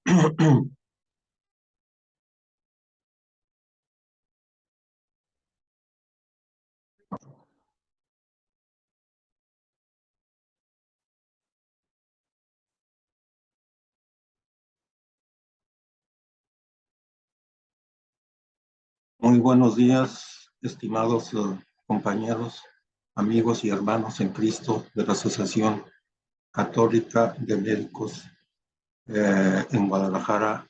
Muy buenos días, estimados compañeros, amigos y hermanos en Cristo de la Asociación Católica de Médicos en Guadalajara,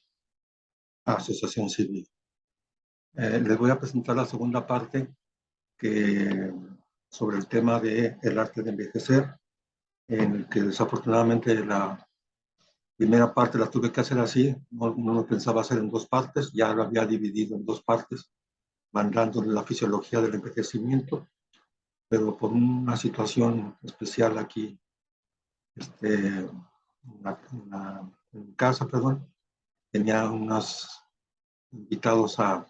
Asociación Civil. Les voy a presentar la segunda parte que, sobre el tema de el arte de envejecer, en el que desafortunadamente la primera parte la tuve que hacer así, no lo pensaba hacer en dos partes, ya lo había dividido en dos partes, mandándole la fisiología del envejecimiento, pero por una situación especial aquí, en casa, perdón, tenía unos invitados a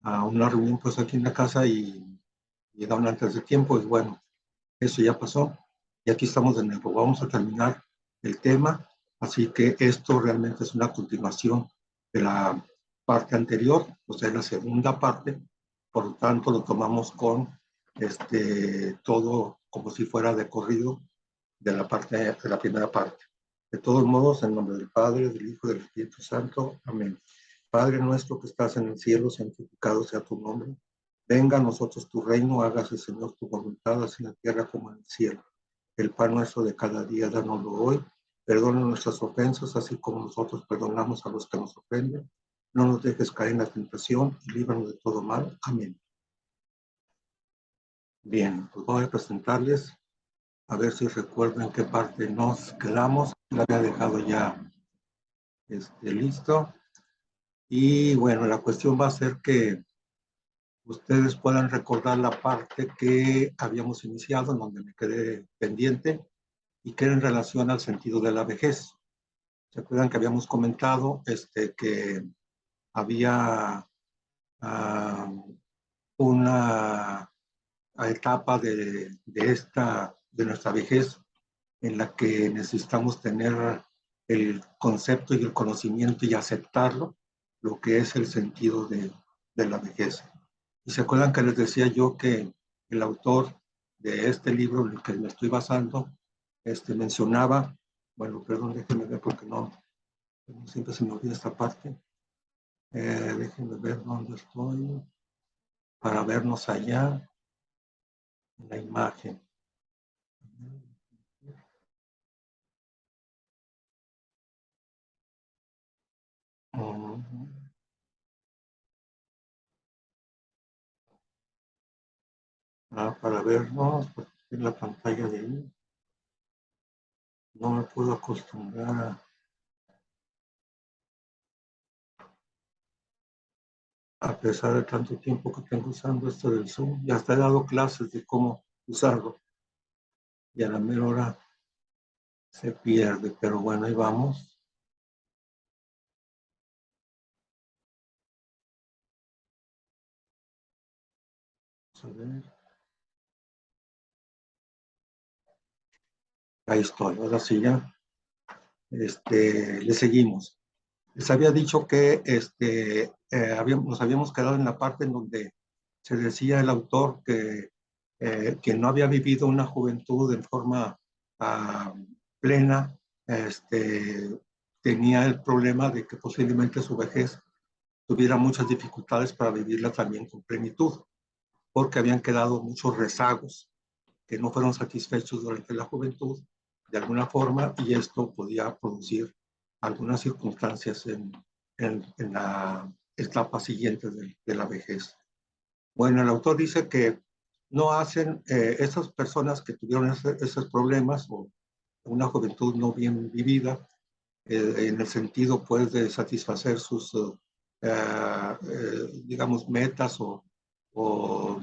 una reunión pues aquí en la casa y llegaron antes de tiempo y bueno, eso ya pasó y aquí estamos de nuevo. Vamos a terminar el tema, así que esto realmente es una continuación de la parte anterior, o sea, la segunda parte, por lo tanto lo tomamos con todo como si fuera de corrido de la primera parte. De todos modos, en nombre del Padre, del Hijo y del Espíritu Santo. Amén. Padre nuestro que estás en el cielo, santificado sea tu nombre. Venga a nosotros tu reino, hágase, Señor, tu voluntad, así en la tierra como en el cielo. El pan nuestro de cada día, dánoslo hoy. Perdona nuestras ofensas, así como nosotros perdonamos a los que nos ofenden. No nos dejes caer en la tentación y líbranos de todo mal. Amén. Bien, pues voy a presentarles, a ver si recuerdo en qué parte nos quedamos. La había dejado ya listo. Y bueno, la cuestión va a ser que ustedes puedan recordar la parte que habíamos iniciado, en donde me quedé pendiente, y que era en relación al sentido de la vejez. ¿Se acuerdan que habíamos comentado que había uh, una etapa de nuestra vejez en la que necesitamos tener el concepto y el conocimiento y aceptarlo, lo que es el sentido de la vejez? Y se acuerdan que les decía yo que el autor de este libro, en el que me estoy basando, mencionaba, bueno, perdón, déjenme ver porque no, siempre se me olvida esta parte. Déjenme ver dónde estoy para vernos allá en la imagen. Para vernos, porque en la pantalla de ahí no me puedo acostumbrar a pesar de tanto tiempo que tengo usando esto del Zoom, y hasta he dado clases de cómo usarlo, y a la mera hora se pierde, pero bueno, ahí vamos. Vamos a ver. Ahí estoy, ahora sí ya. Le seguimos. Les había dicho que nos habíamos quedado en la parte en donde se decía el autor que no había vivido una juventud en forma uh, plena, tenía el problema de que posiblemente su vejez tuviera muchas dificultades para vivirla también con plenitud, porque habían quedado muchos rezagos que no fueron satisfechos durante la juventud de alguna forma, y esto podía producir algunas circunstancias en la etapa siguiente de la vejez. Bueno, el autor dice que no hacen, esas personas que tuvieron esos problemas o una juventud no bien vivida, en el sentido pues de satisfacer sus, digamos, metas o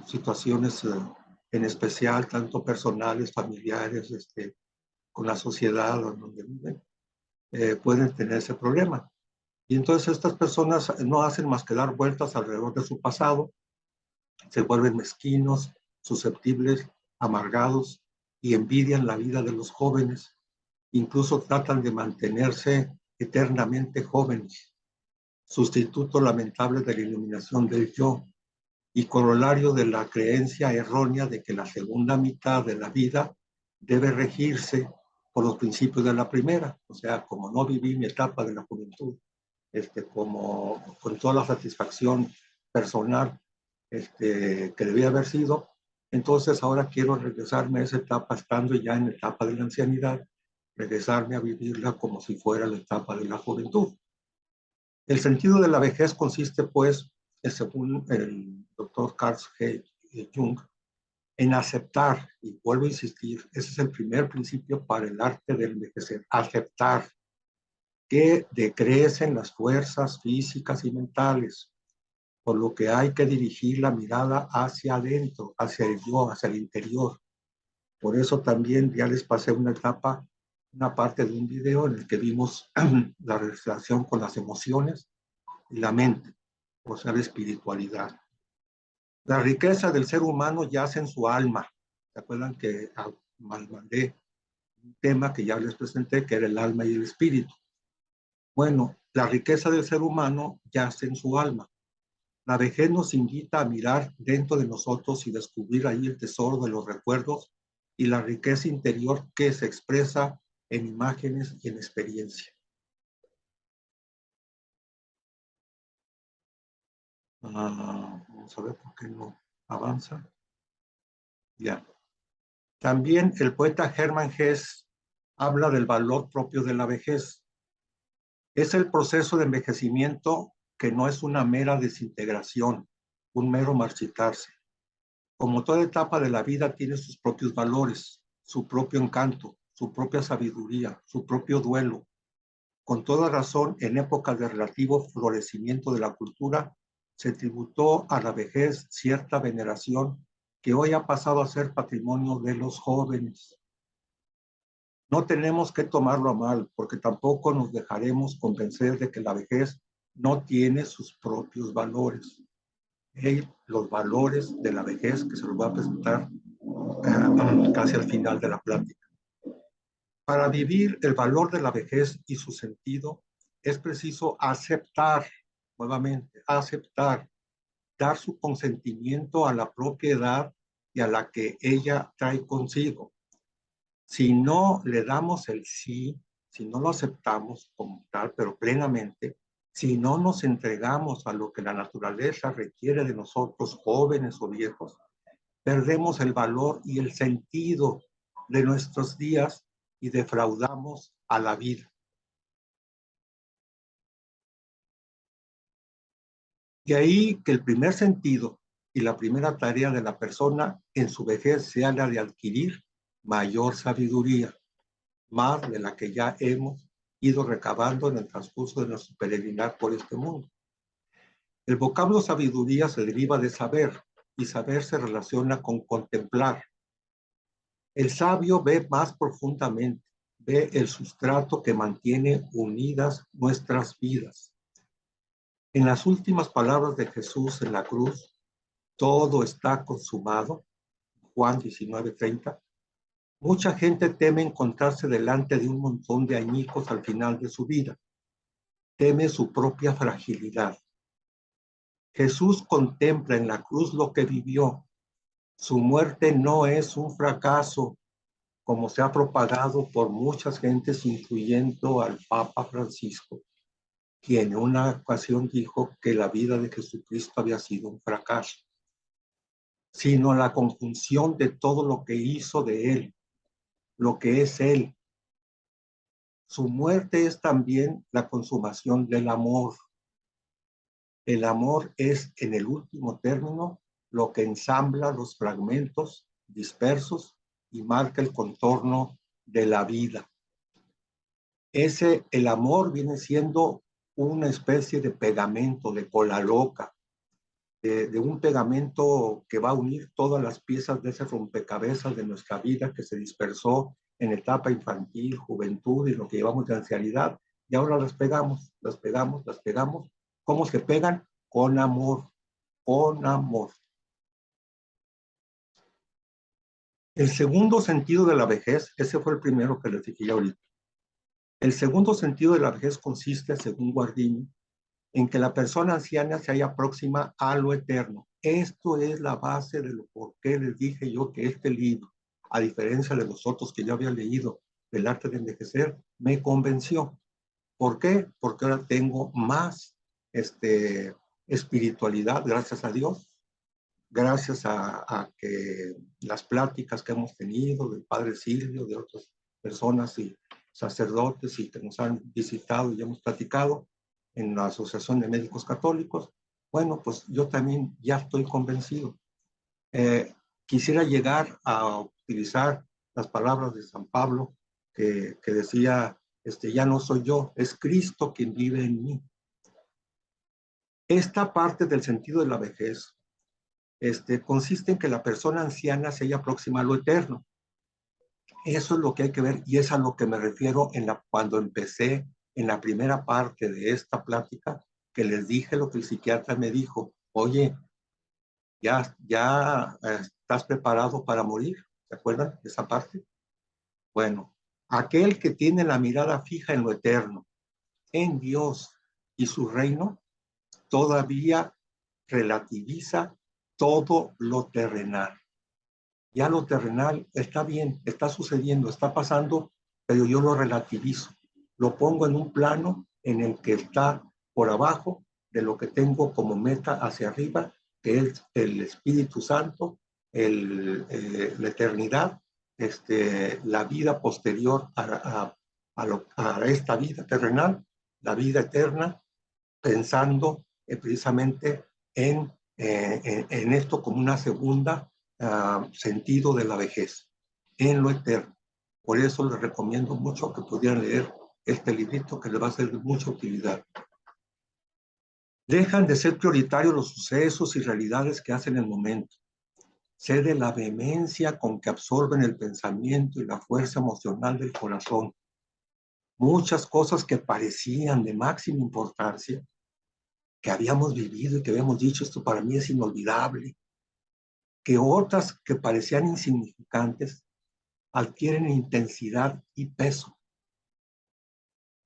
situaciones en especial, tanto personales, familiares, con la sociedad donde viven, pueden tener ese problema. Y entonces estas personas no hacen más que dar vueltas alrededor de su pasado, se vuelven mezquinos, susceptibles, amargados y envidian la vida de los jóvenes. Incluso tratan de mantenerse eternamente jóvenes, sustituto lamentable de la iluminación del yo y corolario de la creencia errónea de que la segunda mitad de la vida debe regirse por los principios de la primera. O sea, como no viví mi etapa de la juventud, como con toda la satisfacción personal que debía haber sido, entonces ahora quiero regresarme a esa etapa estando ya en la etapa de la ancianidad, regresarme a vivirla como si fuera la etapa de la juventud. El sentido de la vejez consiste, pues, según el doctor Carl Jung, en aceptar, y vuelvo a insistir, ese es el primer principio para el arte del envejecer, aceptar que decrecen las fuerzas físicas y mentales, por lo que hay que dirigir la mirada hacia adentro, hacia el yo, hacia el interior. Por eso también ya les pasé una parte de un video en el que vimos la relación con las emociones y la mente, o sea, la espiritualidad. La riqueza del ser humano yace en su alma. ¿Se acuerdan que mandé un tema que ya les presenté, que era el alma y el espíritu? Bueno, la riqueza del ser humano yace en su alma. La vejez nos invita a mirar dentro de nosotros y descubrir ahí el tesoro de los recuerdos y la riqueza interior que se expresa en imágenes y en experiencia. Vamos a ver por qué no avanza. Ya. También el poeta Hermann Hesse habla del valor propio de la vejez. Es el proceso de envejecimiento que no es una mera desintegración, un mero marchitarse. Como toda etapa de la vida tiene sus propios valores, su propio encanto, su propia sabiduría, su propio duelo. Con toda razón, en épocas de relativo florecimiento de la cultura, se tributó a la vejez cierta veneración que hoy ha pasado a ser patrimonio de los jóvenes. No tenemos que tomarlo a mal, porque tampoco nos dejaremos convencer de que la vejez no tiene sus propios valores. Los valores de la vejez, que se los voy a presentar casi al final de la plática. Para vivir el valor de la vejez y su sentido, es preciso aceptar, nuevamente, aceptar, dar su consentimiento a la propia edad y a la que ella trae consigo. Si no le damos el sí, si no lo aceptamos como tal, pero plenamente, si no nos entregamos a lo que la naturaleza requiere de nosotros, jóvenes o viejos, perdemos el valor y el sentido de nuestros días y defraudamos a la vida. De ahí que el primer sentido y la primera tarea de la persona en su vejez sea la de adquirir mayor sabiduría, más de la que ya hemos ido recabando en el transcurso de nuestro peregrinar por este mundo. El vocablo sabiduría se deriva de saber, y saber se relaciona con contemplar. El sabio ve más profundamente, ve el sustrato que mantiene unidas nuestras vidas. En las últimas palabras de Jesús en la cruz, todo está consumado, Juan 19:30, mucha gente teme encontrarse delante de un montón de añicos al final de su vida. Teme su propia fragilidad. Jesús contempla en la cruz lo que vivió. Su muerte no es un fracaso, como se ha propagado por muchas gentes, incluyendo al Papa Francisco, quien en una ocasión dijo que la vida de Jesucristo había sido un fracaso, sino la conjunción de todo lo que hizo de él, lo que es él. Su muerte es también la consumación del amor. El amor es, en el último término, lo que ensambla los fragmentos dispersos y marca el contorno de la vida. El amor viene siendo una especie de pegamento, de cola loca, de un pegamento que va a unir todas las piezas de ese rompecabezas de nuestra vida que se dispersó en etapa infantil, juventud y lo que llevamos de ancianidad. Y ahora las pegamos, las pegamos, las pegamos. ¿Cómo se pegan? Con amor, con amor. El segundo sentido de la vejez, ese fue el primero que les dije ahorita. El segundo sentido de la vejez consiste, según Guardini, en que la persona anciana se halla próxima a lo eterno. Esto es la base de lo por qué les dije yo que este libro, a diferencia de los otros que yo había leído, del arte de envejecer, me convenció. ¿Por qué? Porque ahora tengo más espiritualidad, gracias a Dios, gracias a que las pláticas que hemos tenido del padre Silvio, de otras personas y sacerdotes y que nos han visitado y hemos platicado en la Asociación de Médicos Católicos, bueno, pues yo también ya estoy convencido. Quisiera llegar a utilizar las palabras de San Pablo que decía, ya no soy yo, es Cristo quien vive en mí. Esta parte del sentido de la vejez consiste en que la persona anciana se halla próxima a lo eterno. Eso es lo que hay que ver y es a lo que me refiero cuando empecé en la primera parte de esta plática, que les dije lo que el psiquiatra me dijo: oye, ya estás preparado para morir. ¿Se acuerdan de esa parte? Bueno, aquel que tiene la mirada fija en lo eterno, en Dios y su reino, todavía relativiza todo lo terrenal. Ya lo terrenal está bien, está sucediendo, está pasando, pero yo lo relativizo. Lo pongo en un plano en el que está por abajo de lo que tengo como meta hacia arriba, que es el Espíritu Santo, la eternidad, la vida posterior a esta vida terrenal, la vida eterna, pensando precisamente en esto como una segunda sentido de la vejez, en lo eterno. Por eso les recomiendo mucho que pudieran leer este librito, que les va a ser de mucha utilidad. Dejan de ser prioritarios los sucesos y realidades que hacen el momento. Cede la vehemencia con que absorben el pensamiento y la fuerza emocional del corazón. Muchas cosas que parecían de máxima importancia, que habíamos vivido y que habíamos dicho, esto para mí es inolvidable, que otras que parecían insignificantes adquieren intensidad y peso.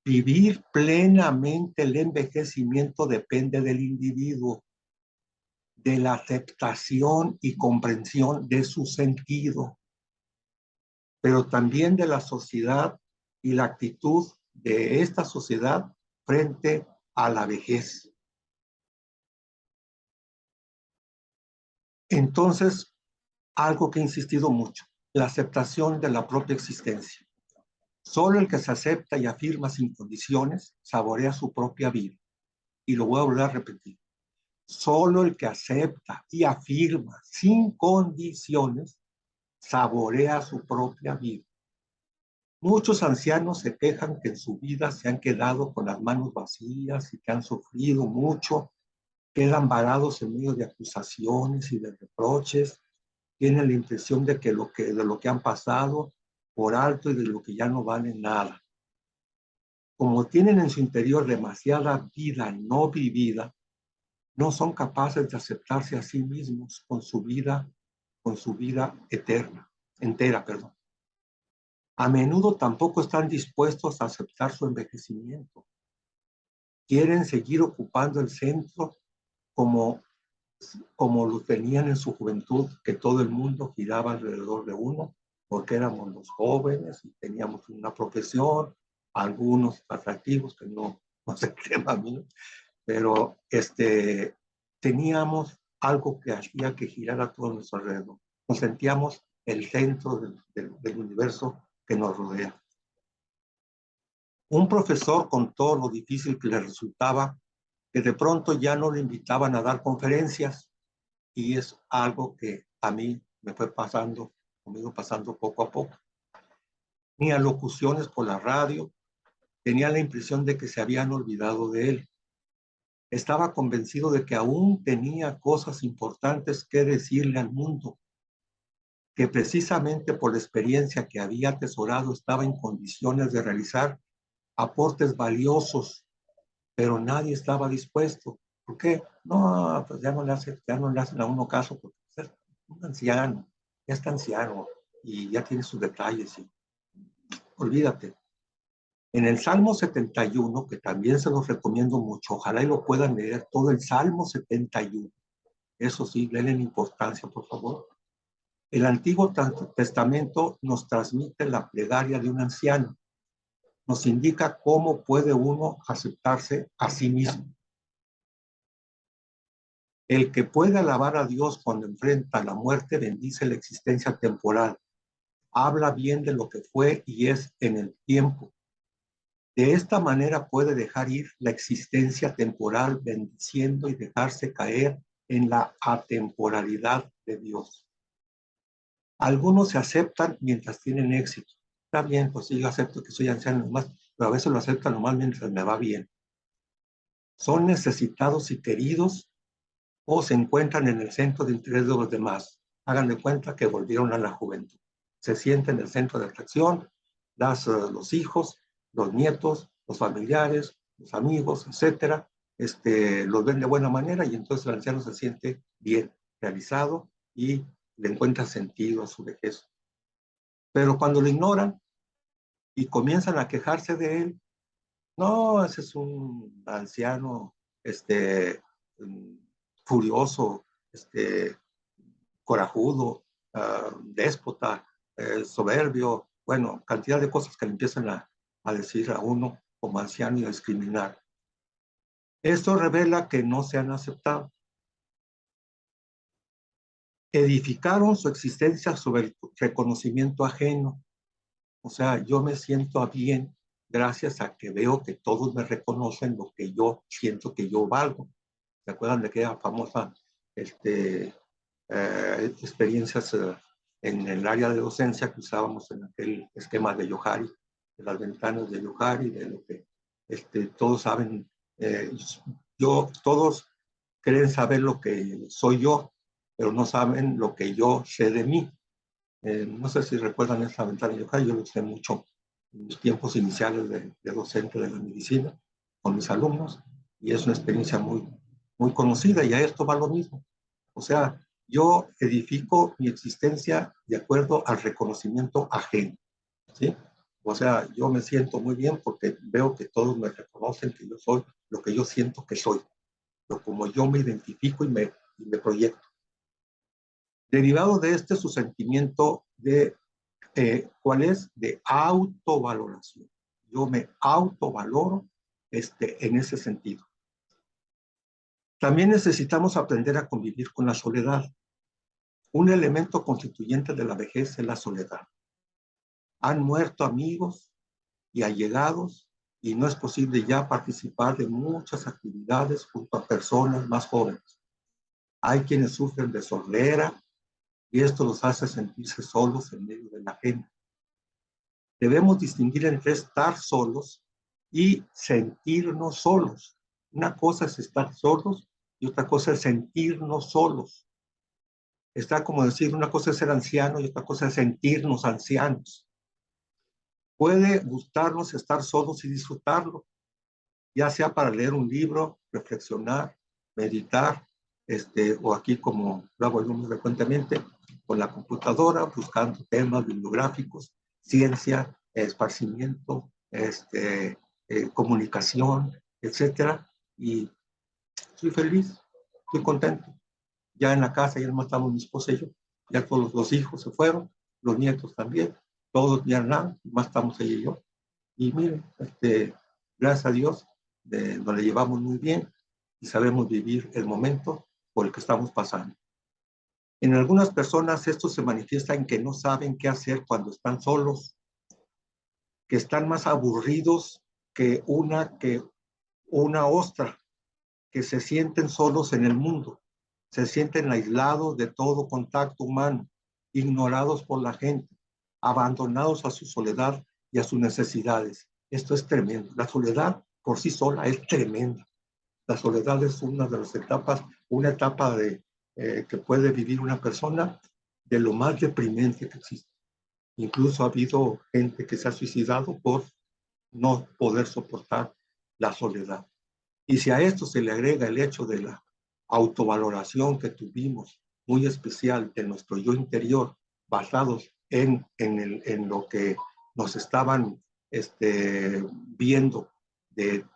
Vivir plenamente el envejecimiento depende del individuo, de la aceptación y comprensión de su sentido, pero también de la sociedad y la actitud de esta sociedad frente a la vejez. Entonces, algo que he insistido mucho, la aceptación de la propia existencia. Solo el que se acepta y afirma sin condiciones saborea su propia vida. Y lo voy a volver a repetir. Solo el que acepta y afirma sin condiciones saborea su propia vida. Muchos ancianos se quejan que en su vida se han quedado con las manos vacías y que han sufrido mucho, quedan varados en medio de acusaciones y de reproches, tienen la impresión de lo que han pasado por alto y de lo que ya no vale nada. Como tienen en su interior demasiada vida no vivida, no son capaces de aceptarse a sí mismos con su vida entera. A menudo tampoco están dispuestos a aceptar su envejecimiento. Quieren seguir ocupando el centro como lo tenían en su juventud, que todo el mundo giraba alrededor de uno, porque éramos los jóvenes y teníamos una profesión, algunos atractivos que no es el tema mío, pero teníamos algo que hacía que girara todo nuestro alrededor. Nos sentíamos el centro del universo que nos rodea. Un profesor contó lo difícil que le resultaba que de pronto ya no le invitaban a dar conferencias, y es algo que a mí me fue pasando, conmigo pasando poco a poco. Ni a locuciones por la radio, tenía la impresión de que se habían olvidado de él. Estaba convencido de que aún tenía cosas importantes que decirle al mundo, que precisamente por la experiencia que había atesorado estaba en condiciones de realizar aportes valiosos, pero nadie estaba dispuesto. ¿Por qué? No, pues ya no le hacen a uno caso, porque es un anciano, ya está anciano y ya tiene sus detalles. Y olvídate. En el Salmo 71, que también se los recomiendo mucho, ojalá y lo puedan leer, todo el Salmo 71. Eso sí, denle importancia, por favor. El Antiguo Testamento nos transmite la plegaria de un anciano. Nos indica cómo puede uno aceptarse a sí mismo. El que puede alabar a Dios cuando enfrenta la muerte bendice la existencia temporal. Habla bien de lo que fue y es en el tiempo. De esta manera puede dejar ir la existencia temporal, bendiciendo y dejarse caer en la atemporalidad de Dios. Algunos se aceptan mientras tienen éxito. Está bien, pues sí, yo acepto que soy anciano nomás, pero a veces lo aceptan nomás mientras me va bien. Son necesitados y queridos o se encuentran en el centro de interés de los demás. Hagan de cuenta que volvieron a la juventud. Se sienten en el centro de atracción, los hijos, los nietos, los familiares, los amigos, etcétera, los ven de buena manera y entonces el anciano se siente bien, realizado y le encuentra sentido a su vejez. Pero cuando lo ignoran y comienzan a quejarse de él, no, ese es un anciano, furioso, corajudo, déspota, soberbio, bueno, cantidad de cosas que le empiezan a decir a uno como anciano y a discriminar. Esto revela que no se han aceptado. Edificaron su existencia sobre el reconocimiento ajeno. O sea, yo me siento bien gracias a que veo que todos me reconocen lo que yo siento que yo valgo. ¿Se acuerdan de aquella famosa experiencias en el área de docencia que usábamos en aquel esquema de Johari, de las ventanas de Johari, de lo que todos saben, todos creen saber lo que soy yo, pero no saben lo que yo sé de mí. No sé si recuerdan esa ventana de Johari, yo lo usé mucho en mis tiempos iniciales de docente de la medicina con mis alumnos, y es una experiencia muy, muy conocida, y a esto va lo mismo. O sea, yo edifico mi existencia de acuerdo al reconocimiento ajeno, ¿sí? O sea, yo me siento muy bien porque veo que todos me reconocen que yo soy lo que yo siento que soy, lo como yo me identifico y me proyecto. Derivado de su sentimiento de, ¿cuál es? De autovaloración. Yo me autovaloro en ese sentido. También necesitamos aprender a convivir con la soledad. Un elemento constituyente de la vejez es la soledad. Han muerto amigos y allegados y no es posible ya participar de muchas actividades junto a personas más jóvenes. Hay quienes sufren de sordera y esto los hace sentirse solos en medio de la gente. Debemos distinguir entre estar solos y sentirnos solos. Una cosa es estar solos y otra cosa es sentirnos solos. Está como decir, una cosa es ser anciano y otra cosa es sentirnos ancianos. Puede gustarnos estar solos y disfrutarlo, ya sea para leer un libro, reflexionar, meditar, o aquí como lo hago yo muy frecuentemente, con la computadora, buscando temas bibliográficos, ciencia, esparcimiento, comunicación, etcétera. Y estoy feliz, estoy contento. Ya en la casa ya no estamos mi esposa y yo, ya todos los hijos se fueron, los nietos también, todos ya nada, más estamos ella y yo. Y miren, gracias a Dios, nos le llevamos muy bien y sabemos vivir el momento por el que estamos pasando. En algunas personas esto se manifiesta en que no saben qué hacer cuando están solos, que están más aburridos que una ostra, que se sienten solos en el mundo, se sienten aislados de todo contacto humano, ignorados por la gente, abandonados a su soledad y a sus necesidades. Esto es tremendo. La soledad por sí sola es tremenda. La soledad es una de las etapas, una etapa que puede vivir una persona de lo más deprimente que existe. Incluso ha habido gente que se ha suicidado por no poder soportar la soledad. Y si a esto se le agrega el hecho de la autovaloración que tuvimos, muy especial de nuestro yo interior, basados en lo que nos estaban viendo de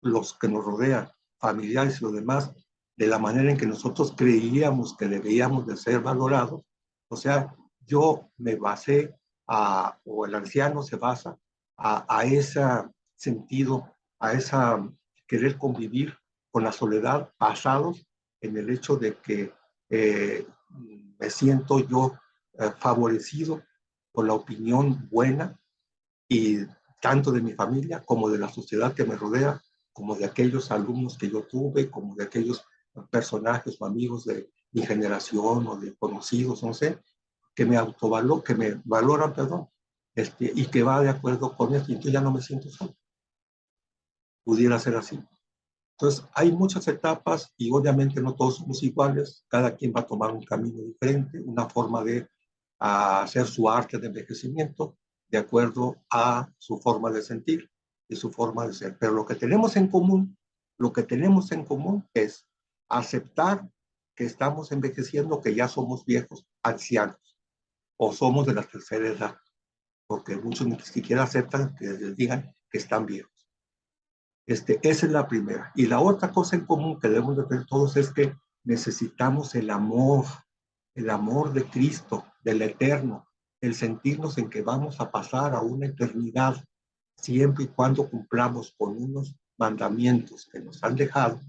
los que nos rodean, familiares y los demás, de la manera en que nosotros creíamos que debíamos de ser valorados. O sea, yo me basé o el anciano se basa a ese sentido, a esa querer convivir con la soledad, basados en el hecho de que me siento yo favorecido por la opinión buena y tanto de mi familia como de la sociedad que me rodea, como de aquellos alumnos que yo tuve, como de aquellos personajes o amigos de mi generación o de conocidos, no sé, que me valoran, perdón, y que va de acuerdo con esto, y entonces ya no me siento solo. Pudiera ser así. Entonces, hay muchas etapas y obviamente no todos somos iguales, cada quien va a tomar un camino diferente, una forma de hacer su arte de envejecimiento de acuerdo a su forma de sentir y su forma de ser. Pero lo que tenemos en común es aceptar que estamos envejeciendo, que ya somos viejos, ancianos, o somos de la tercera edad, porque muchos ni siquiera aceptan que les digan que están viejos. Esa es la primera. Y la otra cosa en común que debemos de tener todos es que necesitamos el amor de Cristo, del Eterno, el sentirnos en que vamos a pasar a una eternidad, siempre y cuando cumplamos con unos mandamientos que nos han dejado,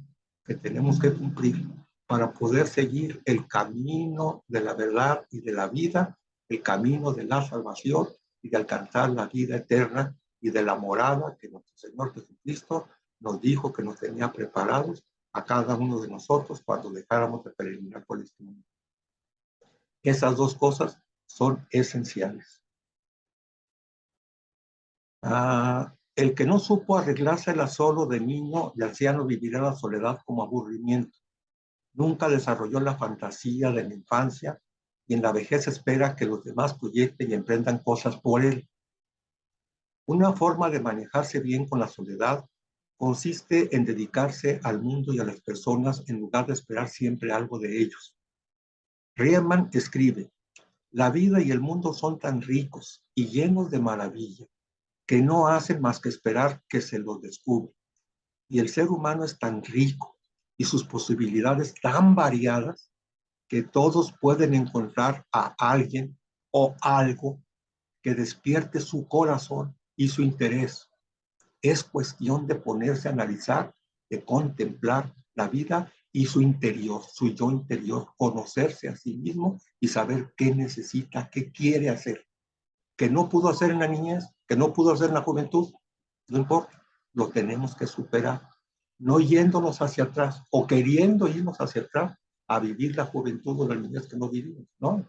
que tenemos que cumplir para poder seguir el camino de la verdad y de la vida, el camino de la salvación y de alcanzar la vida eterna y de la morada que nuestro Señor Jesucristo nos dijo que nos tenía preparados a cada uno de nosotros cuando dejáramos de peregrinar por este mundo. Esas dos cosas son esenciales. El que no supo arreglársela solo de niño y anciano vivirá la soledad como aburrimiento. Nunca desarrolló la fantasía de la infancia y en la vejez espera que los demás proyecten y emprendan cosas por él. Una forma de manejarse bien con la soledad consiste en dedicarse al mundo y a las personas en lugar de esperar siempre algo de ellos. Riemann escribe: la vida y el mundo son tan ricos y llenos de maravilla que no hacen más que esperar que se los descubra. Y el ser humano es tan rico y sus posibilidades tan variadas que todos pueden encontrar a alguien o algo que despierte su corazón y su interés. Es cuestión de ponerse a analizar, de contemplar la vida y su interior, su yo interior, conocerse a sí mismo y saber qué necesita, qué quiere hacer, que no pudo hacer en la niñez, que no pudo hacer en la juventud, no importa, lo tenemos que superar, no yéndonos hacia atrás o queriendo irnos hacia atrás a vivir la juventud o la niñez que no vivimos, ¿no?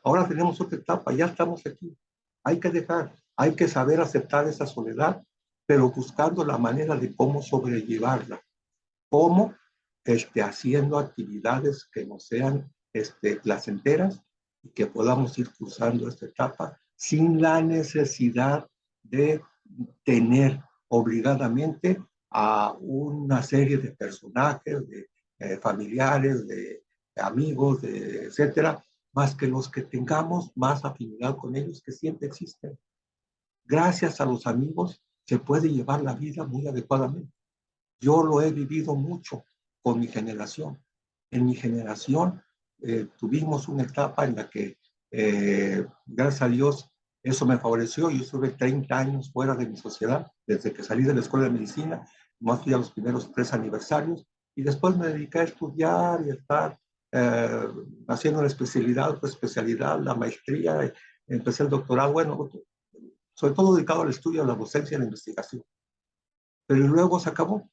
Ahora tenemos otra etapa, ya estamos aquí. Hay que saber aceptar esa soledad, pero buscando la manera de cómo sobrellevarla, cómo haciendo actividades que nos sean placenteras y que podamos ir cursando esta etapa sin la necesidad de tener obligadamente a una serie de personajes, de familiares, de amigos, etcétera, más que los que tengamos más afinidad con ellos, que siempre existen. Gracias a los amigos se puede llevar la vida muy adecuadamente. Yo lo he vivido mucho con mi generación. En mi generación tuvimos una etapa en la que, gracias a Dios, eso me favoreció. Yo estuve 30 años fuera de mi sociedad, desde que salí de la escuela de medicina, más fui a los primeros 3 aniversarios, y después me dediqué a estudiar y a estar haciendo la especialidad, la maestría, empecé el doctorado, bueno, sobre todo dedicado al estudio, a la docencia y a la investigación. Pero luego se acabó,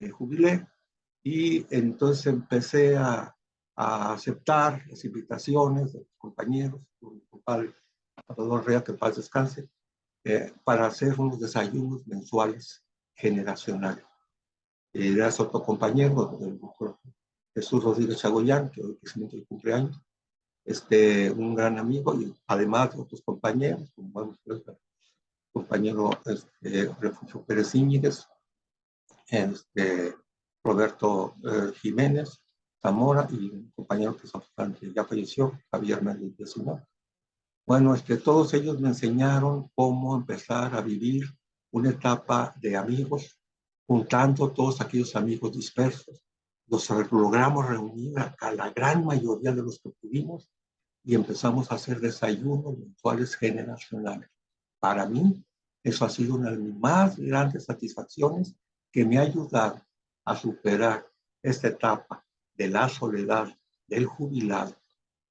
me jubilé y entonces empecé a aceptar las invitaciones de los compañeros, mi compadre Salvador Rea, que en paz descanse, para hacer unos desayunos mensuales generacionales. Era otro compañero, el doctor Jesús Rodríguez Chagoyán, que hoy presidente del cumpleaños, un gran amigo, y además de otros compañeros, como el compañero Refugio Pérez Íñiguez, Roberto Jiménez Zamora y un compañero que ya falleció, Javier Méndez Simón. Bueno, todos ellos me enseñaron cómo empezar a vivir una etapa de amigos, juntando todos aquellos amigos dispersos. Los logramos reunir a la gran mayoría de los que pudimos y empezamos a hacer desayunos mensuales generacionales. Para mí, eso ha sido una de mis más grandes satisfacciones que me ha ayudado a superar esta etapa de la soledad del jubilado,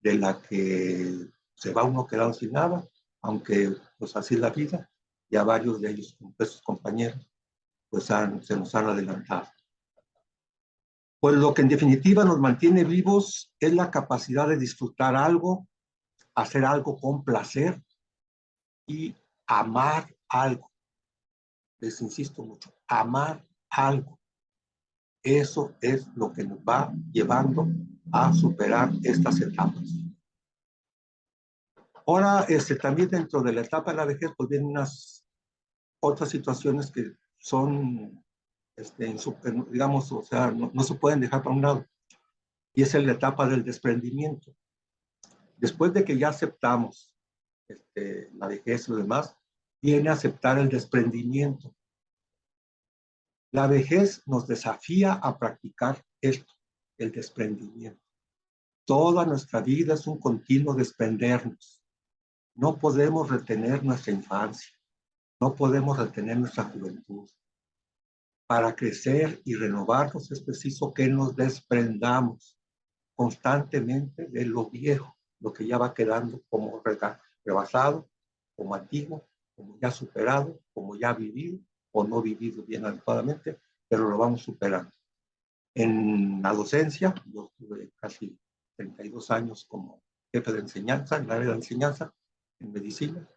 de la que se va uno quedando sin nada, aunque pues así es la vida, y a varios de ellos, esos compañeros, pues se nos han adelantado. Pues lo que en definitiva nos mantiene vivos es la capacidad de disfrutar algo, hacer algo con placer y amar algo. Les insisto mucho, amar algo. Eso es lo que nos va llevando a superar estas etapas. Ahora, también dentro de la etapa de la vejez, pues vienen unas otras situaciones que son, digamos, o sea, no se pueden dejar para un lado. Y es la etapa del desprendimiento. Después de que ya aceptamos la vejez y lo demás, viene a aceptar el desprendimiento. La vejez nos desafía a practicar esto, el desprendimiento. Toda nuestra vida es un continuo desprendernos. No podemos retener nuestra infancia, no podemos retener nuestra juventud. Para crecer y renovarnos es preciso que nos desprendamos constantemente de lo viejo, lo que ya va quedando como rebasado, como antiguo, como ya superado, como ya vivido o no vivido bien adecuadamente, pero lo vamos superando. En la docencia, yo tuve casi 32 años como jefe de enseñanza, en el área de enseñanza, en medicina,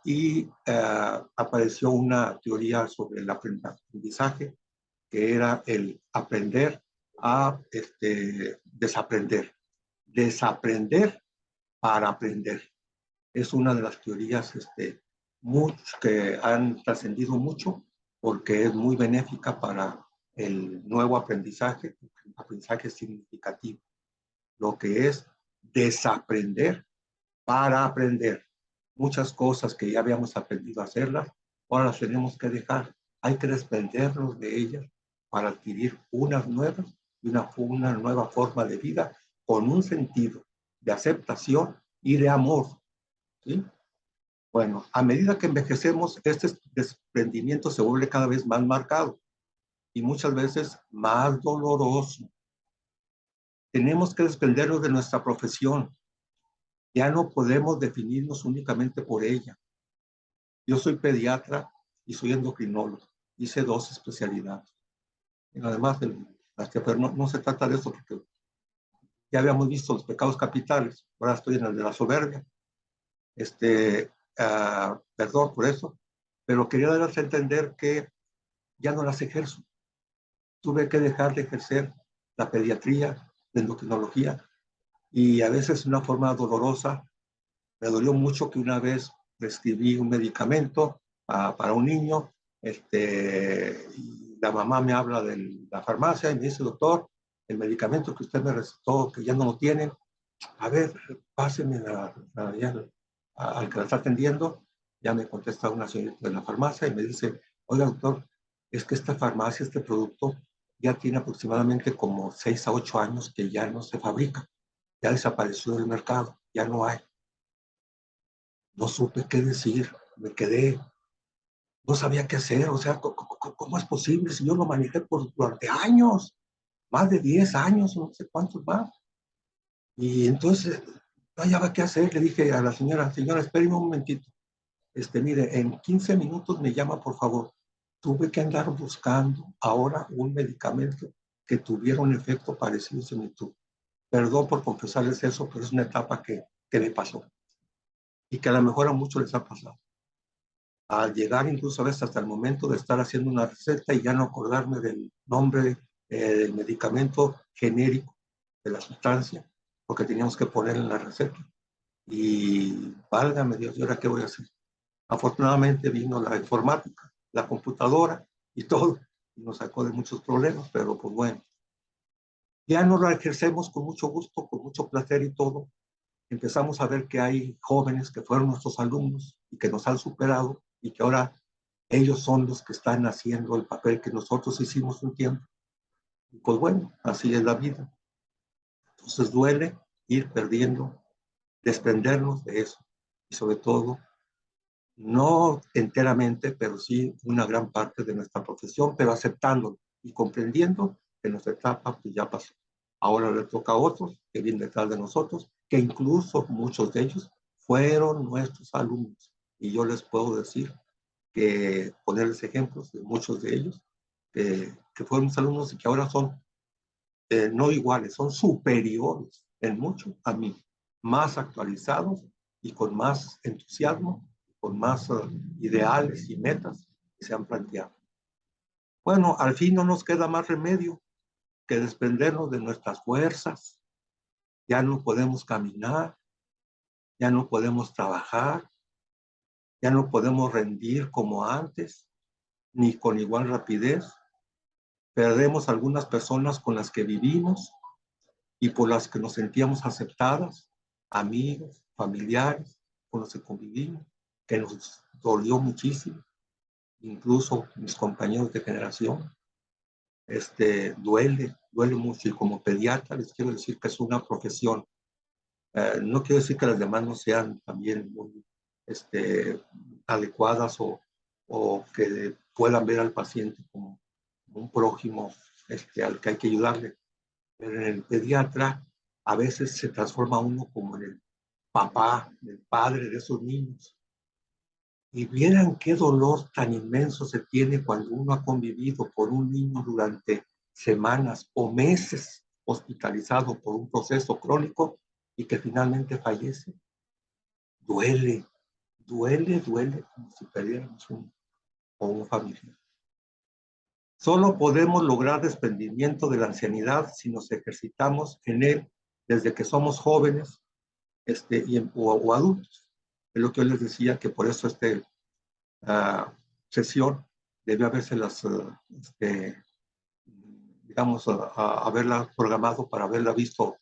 y apareció una teoría sobre el aprendizaje, que era el aprender a desaprender. Desaprender para aprender. Es una de las teorías muchos que han trascendido mucho porque es muy benéfica para el nuevo aprendizaje, aprendizaje significativo, lo que es desaprender para aprender. Muchas cosas que ya habíamos aprendido a hacerlas, ahora las tenemos que dejar. Hay que desprendernos de ellas para adquirir unas nuevas y una nueva forma de vida con un sentido de aceptación y de amor. ¿Sí? Bueno, a medida que envejecemos, este desprendimiento se vuelve cada vez más marcado y muchas veces más doloroso. Tenemos que desprendernos de nuestra profesión. Ya no podemos definirnos únicamente por ella. Yo soy pediatra y soy endocrinólogo. Hice 2 especialidades. Y además, pero no se trata de eso, porque ya habíamos visto los pecados capitales. Ahora estoy en el de la soberbia. Perdón por eso, pero quería darles a entender que ya no las ejerzo. Tuve que dejar de ejercer la pediatría, la endocrinología, y a veces de una forma dolorosa. Me dolió mucho que una vez prescribí un medicamento para un niño, y la mamá me habla de la farmacia y me dice, doctor, el medicamento que usted me recetó, que ya no lo tienen, a ver, páseme al que la está atendiendo. Ya me contesta una señorita de la farmacia y me dice, oiga, doctor, es que esta farmacia, este producto, ya tiene aproximadamente como 6 a 8 años que ya no se fabrica, ya desapareció del mercado, ya no hay. No supe qué decir, me quedé, no sabía qué hacer, o sea, ¿cómo es posible si yo lo manejé durante años, más de 10 años, no sé cuántos más? Y entonces, no hallaba qué hacer, le dije a la señora, espéreme un momentito, mire, en 15 minutos me llama, por favor. Tuve que andar buscando ahora un medicamento que tuviera un efecto parecido a mi tubo. Perdón por confesarles eso, pero es una etapa que me pasó y que a lo mejor a muchos les ha pasado. Al llegar incluso a veces hasta el momento de estar haciendo una receta y ya no acordarme del nombre del medicamento genérico de la sustancia, porque teníamos que poner en la receta. Y válgame Dios, ¿y ahora qué voy a hacer? Afortunadamente vino la informática, la computadora y todo, y nos sacó de muchos problemas, pero pues bueno, ya no lo ejercemos con mucho gusto, con mucho placer y todo, empezamos a ver que hay jóvenes que fueron nuestros alumnos y que nos han superado y que ahora ellos son los que están haciendo el papel que nosotros hicimos un tiempo. Y pues bueno, así es la vida. Entonces duele ir perdiendo, desprendernos de eso. Y sobre todo, no enteramente, pero sí una gran parte de nuestra profesión, pero aceptándolo y comprendiendo que nuestra etapa pues, ya pasó. Ahora le toca a otros que vienen detrás de nosotros, que incluso muchos de ellos fueron nuestros alumnos. Y yo les puedo decir que ponerles ejemplos de muchos de ellos, que fueron mis alumnos y que ahora son no iguales, son superiores en mucho a mí, más actualizados y con más entusiasmo, con más ideales y metas que se han planteado. Bueno, al fin no nos queda más remedio que desprendernos de nuestras fuerzas. Ya no podemos caminar, ya no podemos trabajar, ya no podemos rendir como antes, ni con igual rapidez. Perdemos algunas personas con las que vivimos y por las que nos sentíamos aceptadas, amigos, familiares, con los que convivimos, que nos dolió muchísimo, incluso mis compañeros de generación. Duele mucho y como pediatra les quiero decir que es una profesión. No quiero decir que las demás no sean también muy adecuadas o que puedan ver al paciente como un prójimo al que hay que ayudarle. Pero en el pediatra a veces se transforma uno como en el papá, el padre de esos niños. Y vieran qué dolor tan inmenso se tiene cuando uno ha convivido por un niño durante semanas o meses hospitalizado por un proceso crónico y que finalmente fallece. Duele, duele como si perdiéramos un familiar. Solo podemos lograr desprendimiento de la ancianidad si nos ejercitamos en él desde que somos jóvenes o adultos. Es lo que yo les decía, que por eso sesión debe habérselas, digamos, haberla programado para haberla visto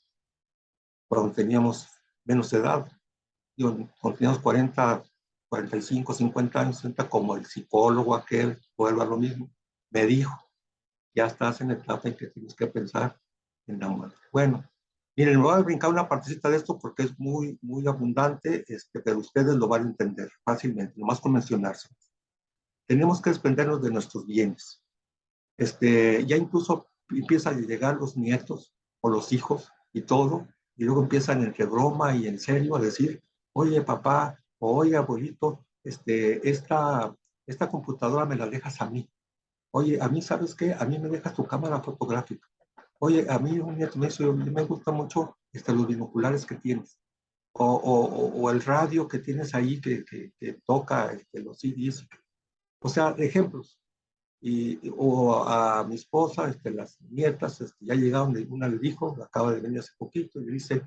cuando teníamos menos edad. Cuando teníamos 40, 45, 50 años, como el psicólogo aquel, vuelve a lo mismo, me dijo, ya estás en la etapa en que tienes que pensar en la muerte. Bueno, miren, me voy a brincar una partecita de esto porque es muy, muy abundante, pero ustedes lo van a entender fácilmente, nomás con mencionarse. Tenemos que desprendernos de nuestros bienes. Ya incluso empiezan a llegar los nietos o los hijos y todo, y luego empiezan entre broma y en serio a decir, oye papá, o oye abuelito, esta computadora me la dejas a mí. Oye, a mí, ¿sabes qué? A mí me dejas tu cámara fotográfica. Oye, a mí un nieto me dice, me gusta mucho los binoculares que tienes. O el radio que tienes ahí que toca los CDs. O sea, ejemplos. O a mi esposa, las nietas, ya llegaron, una le dijo, acaba de venir hace poquito, y le dice,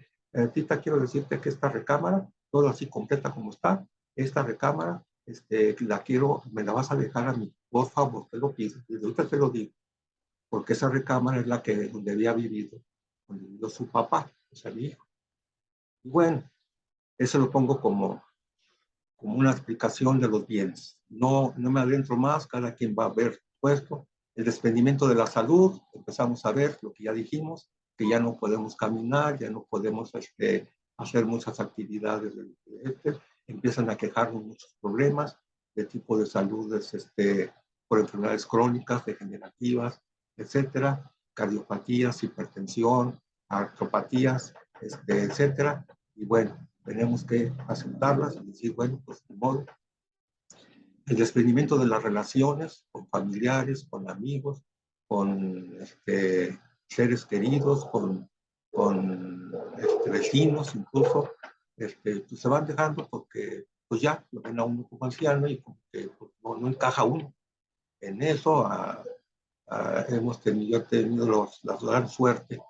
Tita, quiero decirte que esta recámara, todo así completa como está, esta recámara, la quiero, me la vas a dejar a mí, por favor, te lo pido, desde ahorita te lo digo, porque esa recámara es la que donde había vivido, donde vivió su papá, o sea, mi hijo. Y bueno, eso lo pongo como una explicación de los bienes. No me adentro más, cada quien va a ver puesto. El desprendimiento de la salud, empezamos a ver lo que ya dijimos, que ya no podemos caminar, ya no podemos hacer muchas actividades. Empiezan a quejarnos muchos problemas de tipo de salud, por enfermedades crónicas, degenerativas, etcétera, cardiopatías, hipertensión, artropatías, etcétera. Y bueno, tenemos que aceptarlas y decir, bueno, pues de modo. El desprendimiento de las relaciones con familiares, con amigos, con seres queridos, con vecinos incluso, pues se van dejando porque pues ya lo ven a uno como anciano y como que pues, no encaja uno. En eso yo he tenido la gran suerte,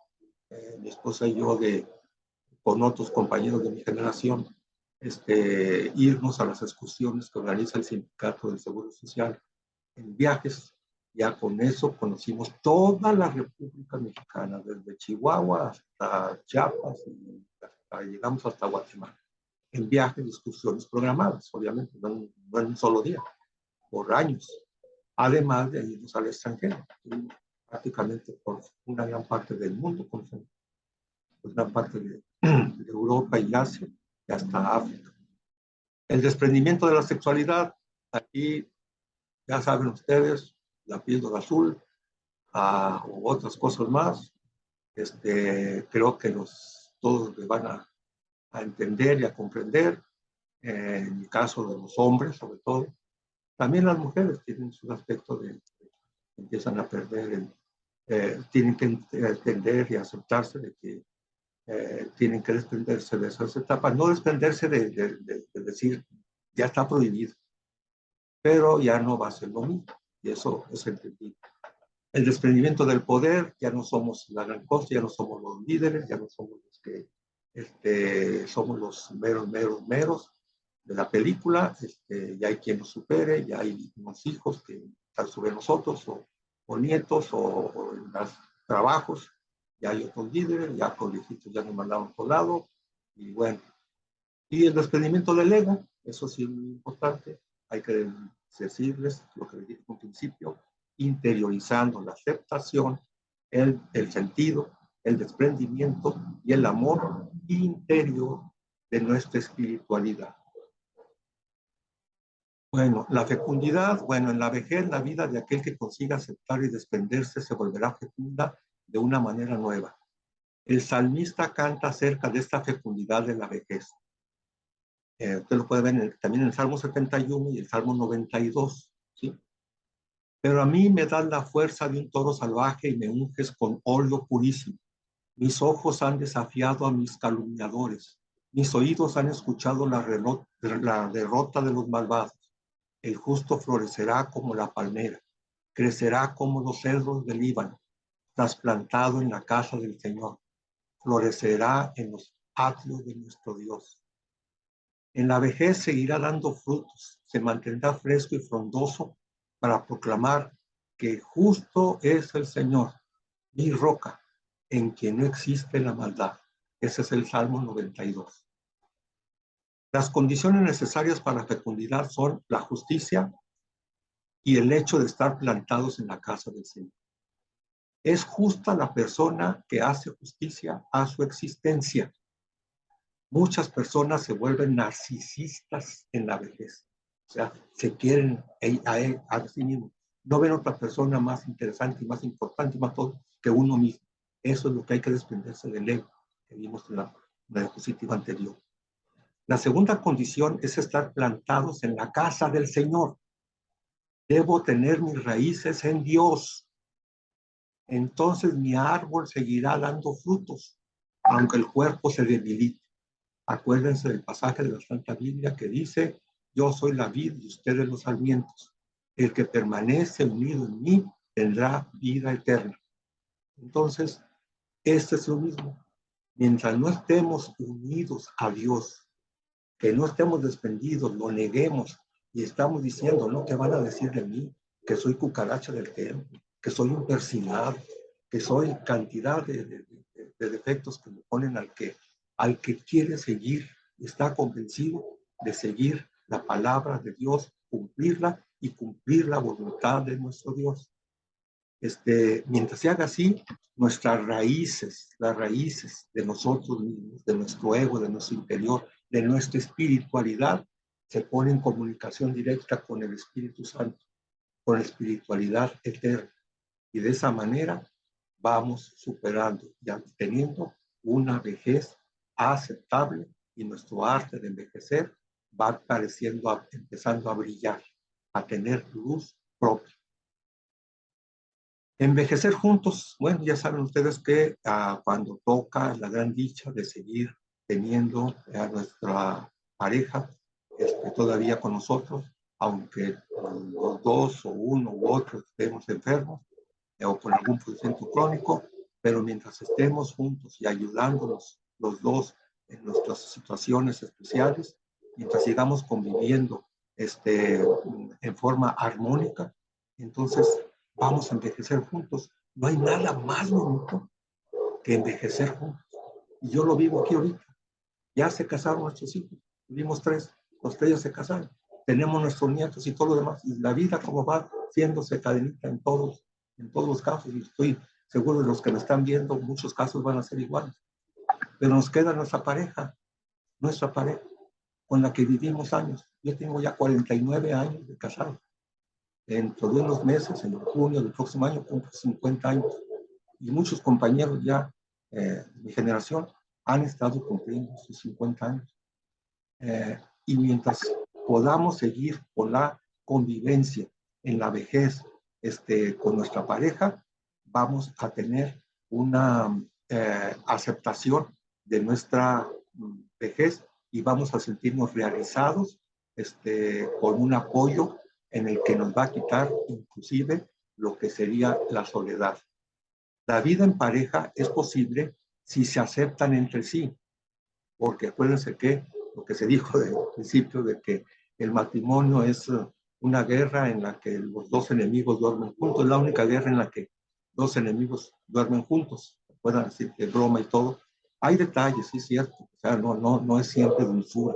mi esposa y yo, con otros compañeros de mi generación, irnos a las excursiones que organiza el Sindicato del Seguro Social en viajes. Ya con eso conocimos toda la República Mexicana, desde Chihuahua hasta Chiapas y llegamos hasta Guatemala, en viajes y excursiones programadas, obviamente, no en un solo día, por años, además de irnos al extranjero, prácticamente por una gran parte del mundo, por gran parte de Europa y Asia, y hasta África. El desprendimiento de la sexualidad, aquí ya saben ustedes, la píldora azul, u otras cosas más, creo que todos les van a entender y a comprender, en el caso de los hombres sobre todo. También las mujeres tienen su aspecto de empiezan a perder, tienen que entender y aceptarse de que tienen que desprenderse de esas etapas, no desprenderse de decir, ya está prohibido, pero ya no va a ser lo mismo, y eso es entendido. El desprendimiento del poder, ya no somos la gran cosa, ya no somos los líderes, ya no somos los que somos los meros de la película, ya hay quien nos supere, ya hay unos hijos que están sobre nosotros, o nietos, o en los trabajos, ya hay otros líderes, ya con viejitos ya nos mandaron por lado, y bueno. Y el desprendimiento del ego, eso sí es muy importante, hay que decirles lo que les dije al principio, interiorizando la aceptación, el sentido, el desprendimiento y el amor interior de nuestra espiritualidad. Bueno, la fecundidad, bueno, en la vejez la vida de aquel que consiga aceptar y desprenderse se volverá fecunda de una manera nueva. El salmista canta acerca de esta fecundidad de la vejez. Usted lo puede ver también en el Salmo 71 y el Salmo 92, ¿sí? Pero a mí me das la fuerza de un toro salvaje y me unges con óleo purísimo. Mis ojos han desafiado a mis calumniadores. Mis oídos han escuchado la derrota de los malvados. El justo florecerá como la palmera, crecerá como los cedros del Líbano, trasplantado en la casa del Señor. Florecerá en los atrios de nuestro Dios. En la vejez seguirá dando frutos, se mantendrá fresco y frondoso para proclamar que justo es el Señor, mi roca, en quien no existe la maldad. Ese es el Salmo 92. Las condiciones necesarias para la fecundidad son la justicia y el hecho de estar plantados en la casa del Señor. Es justa la persona que hace justicia a su existencia. Muchas personas se vuelven narcisistas en la vejez. O sea, se quieren a sí mismos. No ven otra persona más interesante y más importante y más todo que uno mismo. Eso es lo que hay que desprenderse del ego que vimos en la diapositiva anterior. La segunda condición es estar plantados en la casa del Señor. Debo tener mis raíces en Dios. Entonces mi árbol seguirá dando frutos, aunque el cuerpo se debilite. Acuérdense del pasaje de la Santa Biblia que dice, yo soy la vid y ustedes los sarmientos. El que permanece unido en mí tendrá vida eterna. Entonces, este es lo mismo. Mientras no estemos unidos a Dios, que no estemos desprendidos, lo neguemos y estamos diciendo, ¿no? ¿Qué van a decir de mí? Que soy cucaracha del templo, que soy un persinado, que soy cantidad de defectos que me ponen al que quiere seguir, está convencido de seguir la palabra de Dios, cumplirla y cumplir la voluntad de nuestro Dios. Mientras se haga así, nuestras raíces, las raíces de nosotros mismos, de nuestro ego, de nuestro interior, de nuestra espiritualidad, se pone en comunicación directa con el Espíritu Santo, con la espiritualidad eterna. Y de esa manera vamos superando y teniendo una vejez aceptable y nuestro arte de envejecer va empezando a brillar, a tener luz propia. Envejecer juntos, bueno, ya saben ustedes que cuando toca la gran dicha de seguir teniendo a nuestra pareja todavía con nosotros, aunque los dos o uno u otro estemos enfermos o con algún padecimiento crónico, pero mientras estemos juntos y ayudándonos los dos en nuestras situaciones especiales, mientras sigamos conviviendo en forma armónica, entonces vamos a envejecer juntos. No hay nada más bonito que envejecer juntos. Y yo lo vivo aquí ahorita. Ya se casaron nuestros hijos, tuvimos 3, los 3 ya se casaron, tenemos nuestros nietos y todo lo demás, y la vida como va haciéndose cadenita en todos los casos, y estoy seguro de los que me están viendo, muchos casos van a ser iguales. Pero nos queda nuestra pareja, con la que vivimos años. Yo tengo ya 49 años de casado. Dentro de unos meses, en junio del próximo año, cumplo 50 años. Y muchos compañeros ya de mi generación han estado cumpliendo sus 50 años. Y mientras podamos seguir con la convivencia en la vejez con nuestra pareja, vamos a tener una aceptación de nuestra vejez y vamos a sentirnos realizados con un apoyo en el que nos va a quitar inclusive lo que sería la soledad. La vida en pareja es posible si se aceptan entre sí, porque acuérdense que lo que se dijo desde el principio de que el matrimonio es una guerra en la que los dos enemigos duermen juntos, es la única guerra en la que dos enemigos duermen juntos, puedan decir que broma y todo. Hay detalles, sí es cierto, o sea, no es siempre dulzura,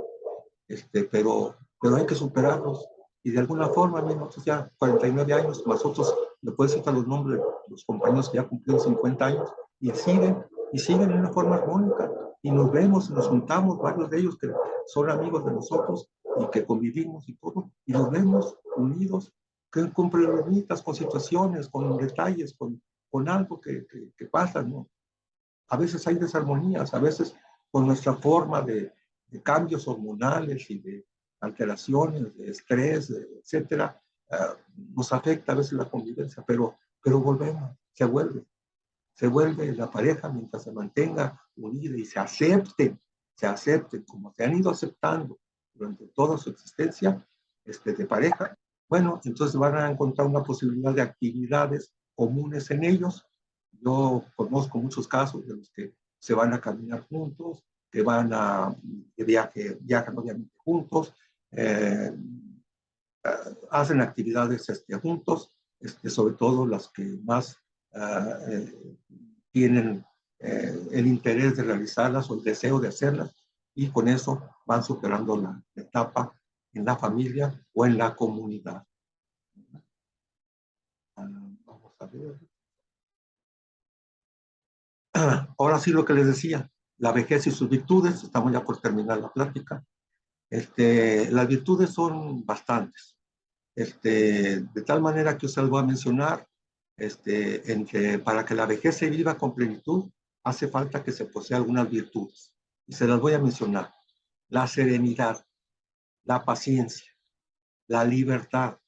pero hay que superarlos. Y de alguna forma, nosotros ya 49 años, más otros, le puedes citar los nombres de los compañeros que ya cumplieron 50 años, y siguen en una forma armónica. Y nos vemos, nos juntamos, varios de ellos que son amigos de nosotros y que convivimos y todo, y nos vemos unidos, con problemitas, con situaciones, con detalles, con algo que pasa, ¿no? A veces hay desarmonías, a veces con nuestra forma de cambios hormonales y de alteraciones, de estrés, etcétera, nos afecta a veces la convivencia, pero volvemos, se vuelve la pareja mientras se mantenga unida y se acepten como se han ido aceptando durante toda su existencia de pareja. Bueno, entonces van a encontrar una posibilidad de actividades comunes en ellos. Yo conozco muchos casos de los que se van a caminar juntos, que van a viajan obviamente juntos, hacen actividades juntos, sobre todo las que más tienen el interés de realizarlas o el deseo de hacerlas, y con eso van superando la etapa en la familia o en la comunidad. Vamos a ver. Ahora sí, lo que les decía, la vejez y sus virtudes, estamos ya por terminar la plática. Las virtudes son bastantes, de tal manera que os las voy a mencionar. Para que la vejez se viva con plenitud, hace falta que se posea algunas virtudes, y se las voy a mencionar: la serenidad, la paciencia, la libertad,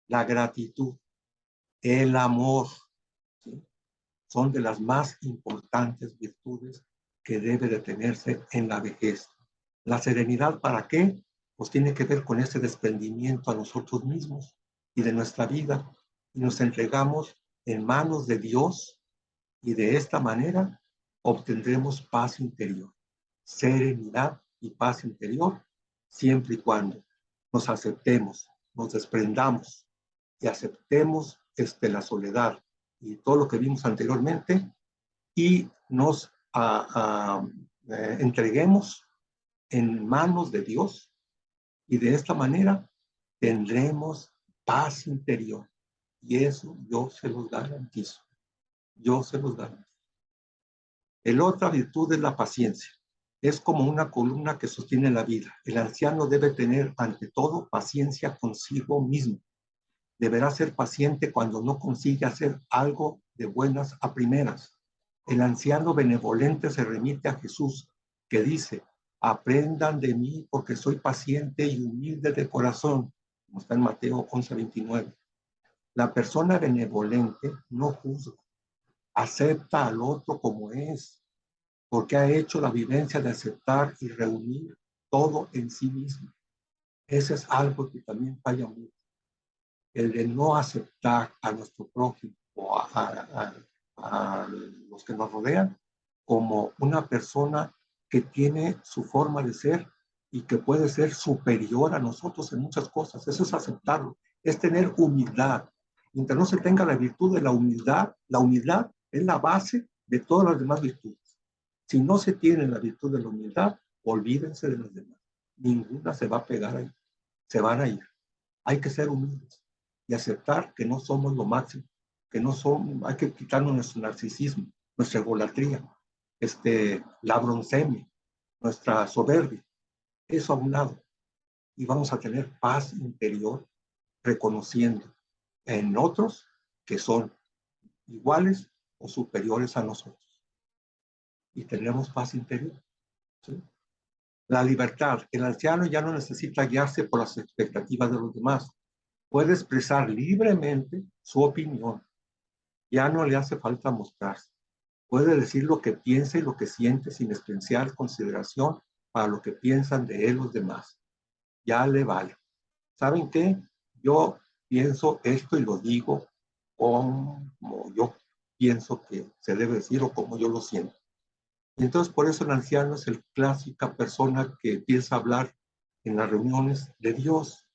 la gratitud, el amor, ¿sí? Son de las más importantes virtudes que debe de tenerse en la vejez. La serenidad, ¿para qué? Pues tiene que ver con ese desprendimiento a nosotros mismos y de nuestra vida, y nos entregamos en manos de Dios, y de esta manera obtendremos paz interior, serenidad y paz interior, siempre y cuando nos aceptemos, nos desprendamos y aceptemos la soledad y todo lo que vimos anteriormente, y nos entreguemos en manos de Dios, y de esta manera tendremos paz interior. Y eso yo se los garantizo. Yo se los garantizo. El otra virtud es la paciencia. Es como una columna que sostiene la vida. El anciano debe tener ante todo paciencia consigo mismo. Deberá ser paciente cuando no consigue hacer algo de buenas a primeras. El anciano benevolente se remite a Jesús, que dice: aprendan de mí porque soy paciente y humilde de corazón, como está en Mateo 11:29. La persona benevolente no juzga, acepta al otro como es, porque ha hecho la vivencia de aceptar y reunir todo en sí mismo. Ese es algo que también falla mucho, el de no aceptar a nuestro prójimo o a los que nos rodean como una persona que tiene su forma de ser y que puede ser superior a nosotros en muchas cosas. Eso es aceptarlo, es tener humildad. Mientras no se tenga la virtud de la humildad es la base de todas las demás virtudes. Si no se tiene la virtud de la humildad, olvídense de las demás. Ninguna se va a pegar ahí. Se van a ir. Hay que ser humildes y aceptar que no somos lo máximo, que no somos, hay que quitarnos nuestro narcisismo, nuestra egolatría, la broncemia, nuestra soberbia, eso a un lado. Y vamos a tener paz interior reconociendo en otros que son iguales o superiores a nosotros. Y tenemos paz interior. ¿Sí? La libertad. El anciano ya no necesita guiarse por las expectativas de los demás. Puede expresar libremente su opinión. Ya no le hace falta mostrarse. Puede decir lo que piensa y lo que siente sin especial consideración para lo que piensan de él los demás. Ya le vale. ¿Saben qué? Yo pienso esto y lo digo como yo pienso que se debe decir o como yo lo siento. Y entonces por eso el anciano es el clásica persona que empieza a hablar en las reuniones de Dios,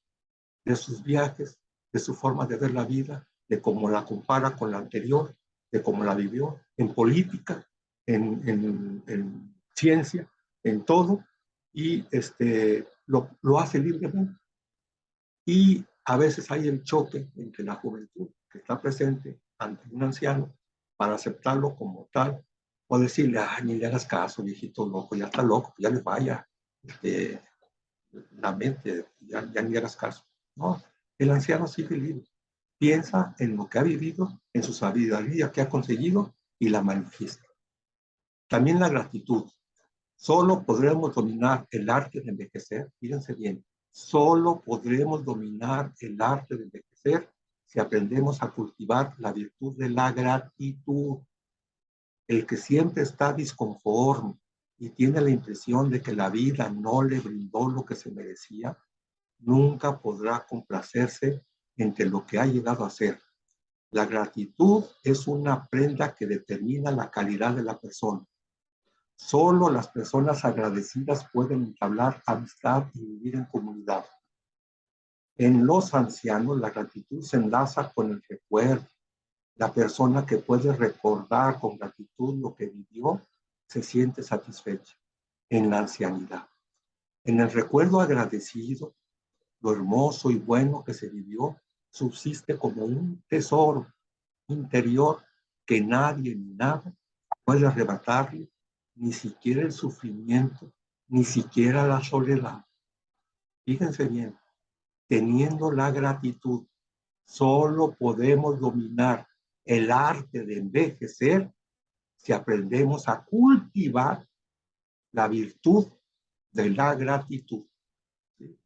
de sus viajes, de su forma de ver la vida, de cómo la compara con la anterior, de cómo la vivió, en política, en ciencia, en todo, y lo hace libremente. Y a veces hay el choque entre la juventud que está presente ante un anciano para aceptarlo como tal, o decirle, ni le hagas caso, viejito loco, ya está loco, ya le vaya la mente, ya ni le hagas caso. No, el anciano sigue libre. Piensa en lo que ha vivido, en su sabiduría que ha conseguido y la manifiesta. También la gratitud. Solo podremos dominar el arte de envejecer, fíjense bien, solo podremos dominar el arte de envejecer si aprendemos a cultivar la virtud de la gratitud. El que siempre está disconforme y tiene la impresión de que la vida no le brindó lo que se merecía, nunca podrá complacerse entre lo que ha llegado a ser. La gratitud es una prenda que determina la calidad de la persona. Solo las personas agradecidas pueden entablar amistad y vivir en comunidad. En los ancianos, la gratitud se enlaza con el recuerdo. La persona que puede recordar con gratitud lo que vivió se siente satisfecha en la ancianidad. En el recuerdo agradecido, lo hermoso y bueno que se vivió subsiste como un tesoro interior que nadie ni nada puede arrebatarle, ni siquiera el sufrimiento, ni siquiera la soledad. Fíjense bien, teniendo la gratitud, solo podemos dominar el arte de envejecer si aprendemos a cultivar la virtud de la gratitud. ¿Sí?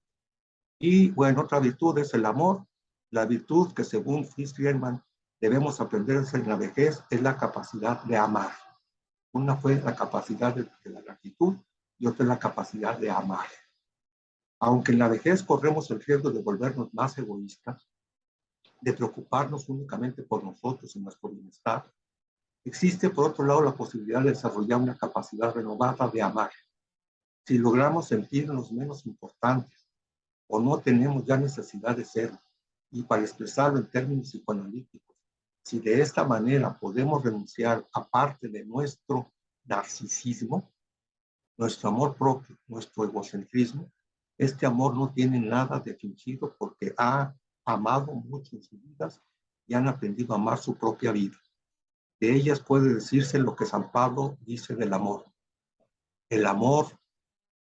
Y bueno, otra virtud es el amor. La virtud que según Fritz Riemann debemos aprender en la vejez es la capacidad de amar. Una fue la capacidad de la gratitud y otra la capacidad de amar. Aunque en la vejez corremos el riesgo de volvernos más egoístas, de preocuparnos únicamente por nosotros y nuestro bienestar, existe por otro lado la posibilidad de desarrollar una capacidad renovada de amar. Si logramos sentirnos menos importantes o no tenemos ya necesidad de serlo, y para expresarlo en términos psicoanalíticos, si de esta manera podemos renunciar a parte de nuestro narcisismo, nuestro amor propio, nuestro egocentrismo, este amor no tiene nada de fingido porque ha amado mucho en sus vidas y han aprendido a amar su propia vida. De ellas puede decirse lo que San Pablo dice del amor. El amor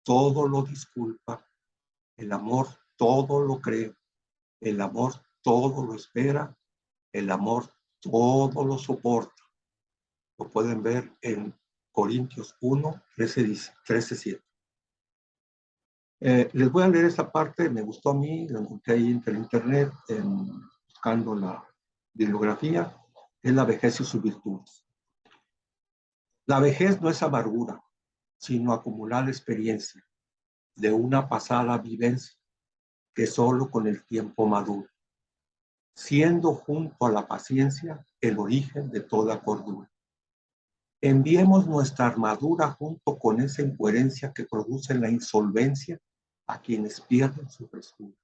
todo lo disculpa, el amor todo lo cree, el amor todo lo espera, el amor todo lo soporta. Lo pueden ver en Corintios 1, 13:7. Les voy a leer esta parte, me gustó a mí, lo encontré ahí en el internet, buscando la bibliografía, es la vejez y sus virtudes. La vejez no es amargura, sino acumular experiencia de una pasada vivencia que solo con el tiempo madura, siendo junto a la paciencia el origen de toda cordura. Enviemos nuestra armadura junto con esa incoherencia que produce la insolvencia a quienes pierden su frescura.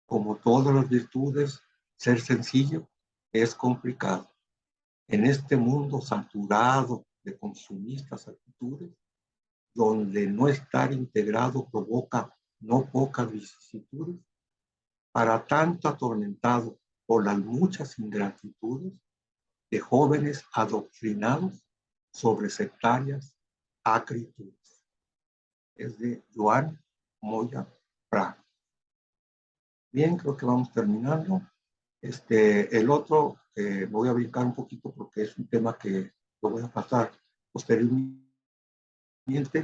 Como todas las virtudes, ser sencillo es complicado. En este mundo saturado de consumistas actitudes, donde no estar integrado provoca no pocas vicisitudes, para tanto atormentado por las muchas ingratitudes de jóvenes adoctrinados sobre sectarias acritudes. Es de Joan Moya Prat. Bien, creo que vamos terminando. El otro, me voy a brincar un poquito porque es un tema que lo voy a pasar posteriormente,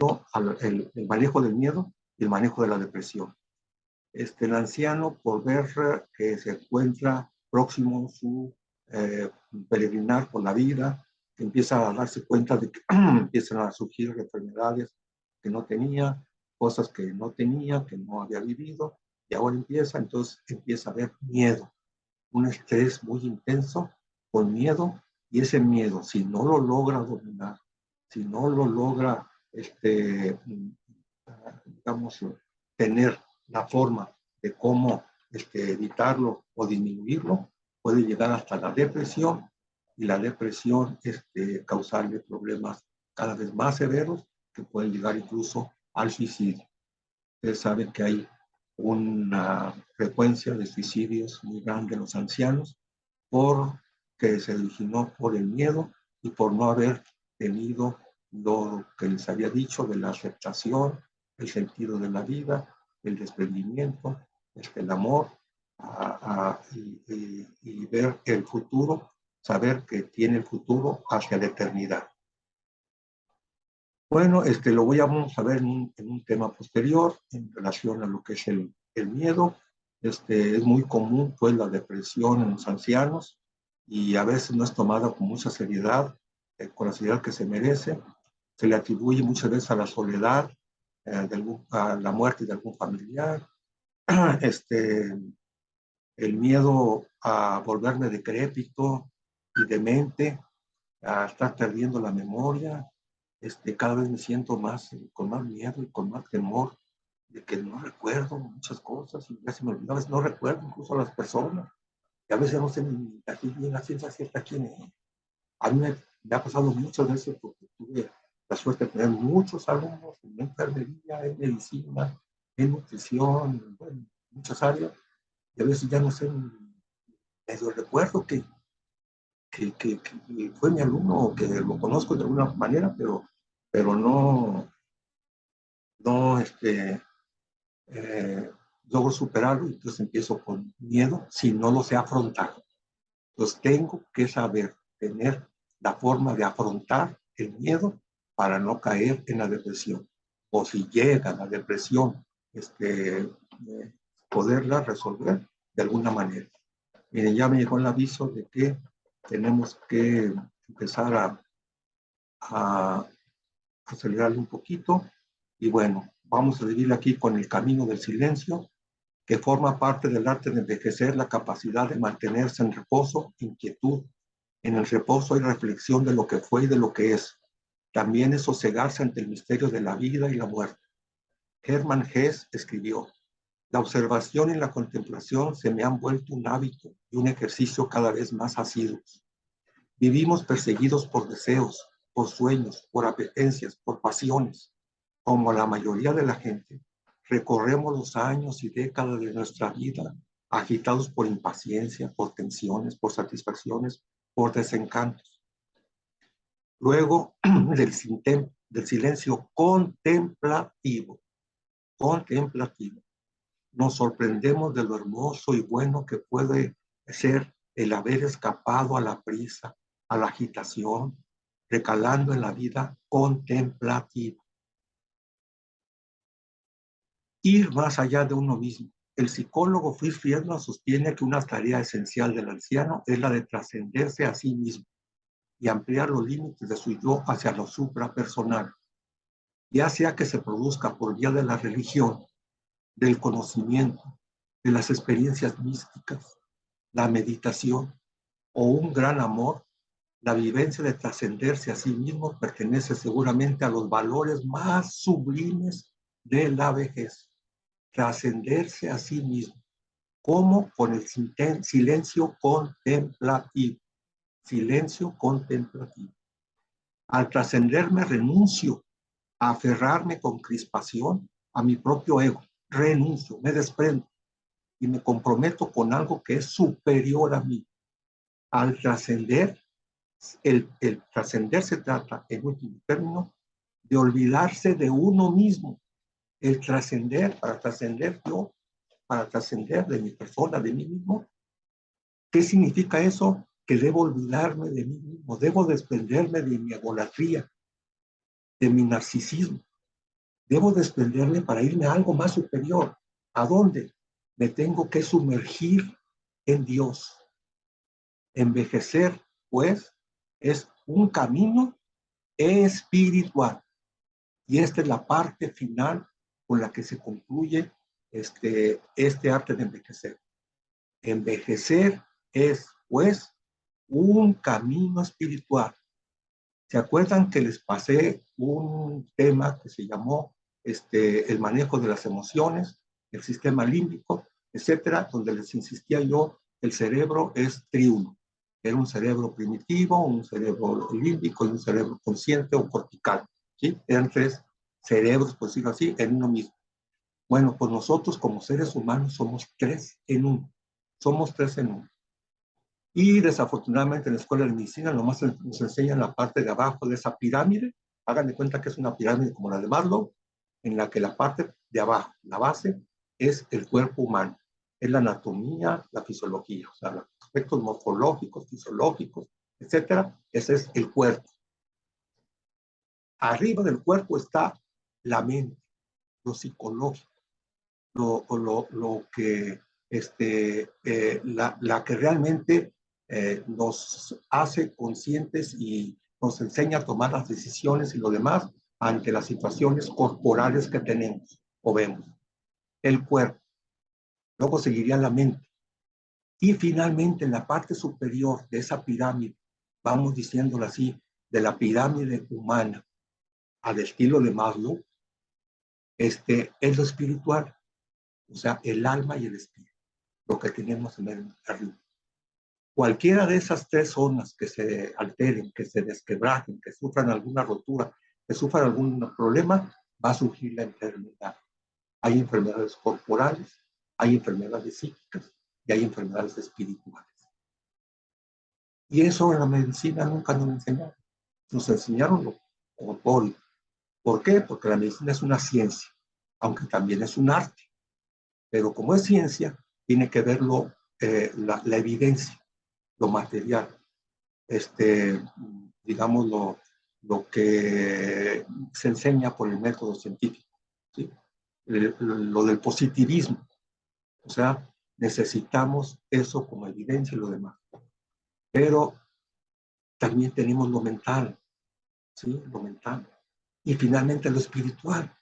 ¿no? El manejo del miedo y el manejo de la depresión. El anciano, por ver que se encuentra próximo su peregrinar por la vida, que empieza a darse cuenta de que empiezan a surgir enfermedades que no tenía, cosas que no tenía, que no había vivido, y ahora entonces empieza a haber miedo, un estrés muy intenso con miedo, y ese miedo, si no lo logra dominar, si no lo logra, digamos, tener la forma de cómo evitarlo o disminuirlo, puede llegar hasta la depresión, y la depresión causarle problemas cada vez más severos que pueden llegar incluso al suicidio. Ustedes saben que hay una frecuencia de suicidios muy grande en los ancianos porque se originó por el miedo y por no haber tenido lo que les había dicho de la aceptación, el sentido de la vida, el desprendimiento, el amor, y ver el futuro, saber que tiene el futuro hacia la eternidad. Bueno, vamos a ver en un tema posterior en relación a lo que es el miedo. Es muy común, pues, la depresión en los ancianos, y a veces no es tomada con mucha seriedad, con la seriedad que se merece. Se le atribuye muchas veces a la soledad, a la muerte de algún familiar, el miedo a volverme decrépito y demente, a estar perdiendo la memoria. Cada vez me siento con más miedo y con más temor de que no recuerdo muchas cosas, y ya se me olvidó, a veces no recuerdo incluso a las personas, y a veces no sé ni aquí bien la ciencia cierta quién es. A mí me ha pasado muchas veces porque tuve la suerte de tener muchos alumnos en enfermería, en medicina, en nutrición, en muchas áreas, y a veces ya no sé, medio recuerdo que fue mi alumno o que lo conozco de alguna manera, pero no logro superarlo, y entonces empiezo con miedo si no lo sé afrontar. Entonces tengo que saber tener la forma de afrontar el miedo para no caer en la depresión. O si llega la depresión, poderla resolver de alguna manera. Miren, ya me llegó el aviso de que tenemos que empezar a acelerarle un poquito. Y bueno, vamos a seguir aquí con el camino del silencio, que forma parte del arte de envejecer, la capacidad de mantenerse en reposo, inquietud. En el reposo hay reflexión de lo que fue y de lo que es. También es sosegarse ante el misterio de la vida y la muerte. Hermann Hesse escribió: la observación y la contemplación se me han vuelto un hábito y un ejercicio cada vez más asiduos. Vivimos perseguidos por deseos, por sueños, por apetencias, por pasiones. Como la mayoría de la gente, recorremos los años y décadas de nuestra vida agitados por impaciencia, por tensiones, por satisfacciones, por desencantos. Luego del silencio contemplativo, nos sorprendemos de lo hermoso y bueno que puede ser el haber escapado a la prisa, a la agitación, recalando en la vida contemplativa. Ir más allá de uno mismo. El psicólogo Fritz Friedman sostiene que una tarea esencial del anciano es la de trascenderse a sí mismo y ampliar los límites de su yo hacia lo suprapersonal, ya sea que se produzca por vía de la religión, del conocimiento, de las experiencias místicas, la meditación o un gran amor. La vivencia de trascenderse a sí mismo pertenece seguramente a los valores más sublimes de la vejez. Trascenderse a sí mismo, como con el silencio contemplativo. Silencio contemplativo. Al trascenderme renuncio a aferrarme con crispación a mi propio ego. Renuncio, me desprendo y me comprometo con algo que es superior a mí. Al trascender, el trascender se trata, en último término, de olvidarse de uno mismo. El trascender, para trascender yo, para trascender de mi persona, de mí mismo. ¿Qué significa eso? Que debo olvidarme de mí mismo, debo desprenderme de mi egolatría, de mi narcisismo. Debo desprenderme para irme a algo más superior. ¿A dónde? Me tengo que sumergir en Dios. Envejecer, pues, es un camino espiritual. Y esta es la parte final con la que se concluye este arte de envejecer. Envejecer es, pues, un camino espiritual. ¿Se acuerdan que les pasé un tema que se llamó el manejo de las emociones, el sistema límbico, etcétera, donde les insistía yo, el cerebro es triuno. Era un cerebro primitivo, un cerebro límbico y un cerebro consciente o cortical. ¿Sí? Eran tres cerebros, por decirlo así, en uno mismo. Bueno, pues nosotros como seres humanos somos tres en uno. Somos tres en uno. Y desafortunadamente en la escuela de medicina nomás nos enseñan la parte de abajo de esa pirámide. Hagan de cuenta que es una pirámide como la de Maslow, en la que la parte de abajo, la base, es el cuerpo humano. Es la anatomía, la fisiología, o sea, los aspectos morfológicos, fisiológicos, etcétera. Ese es el cuerpo. Arriba del cuerpo está la mente, lo psicológico, lo que, la que realmente nos hace conscientes y nos enseña a tomar las decisiones y lo demás ante las situaciones corporales que tenemos o vemos. El cuerpo, luego seguiría la mente. Y finalmente en la parte superior de esa pirámide, vamos diciéndolo así, de la pirámide humana al estilo de Maslow, es lo espiritual, o sea, el alma y el espíritu, lo que tenemos en el arriba. Cualquiera de esas tres zonas que se alteren, que se desquebrajen, que sufran alguna rotura, que sufran algún problema, va a surgir la enfermedad. Hay enfermedades corporales, hay enfermedades psíquicas y hay enfermedades espirituales. Y eso en la medicina nunca nos enseñaron. Nos enseñaron lo corpóreo. ¿Por qué? Porque la medicina es una ciencia, aunque también es un arte. Pero como es ciencia, tiene que verlo la evidencia, lo material, digamos, lo que se enseña por el método científico, ¿sí? Lo del positivismo. O sea, necesitamos eso como evidencia y lo demás. Pero también tenemos lo mental, ¿sí? Lo mental. Y finalmente lo espiritual.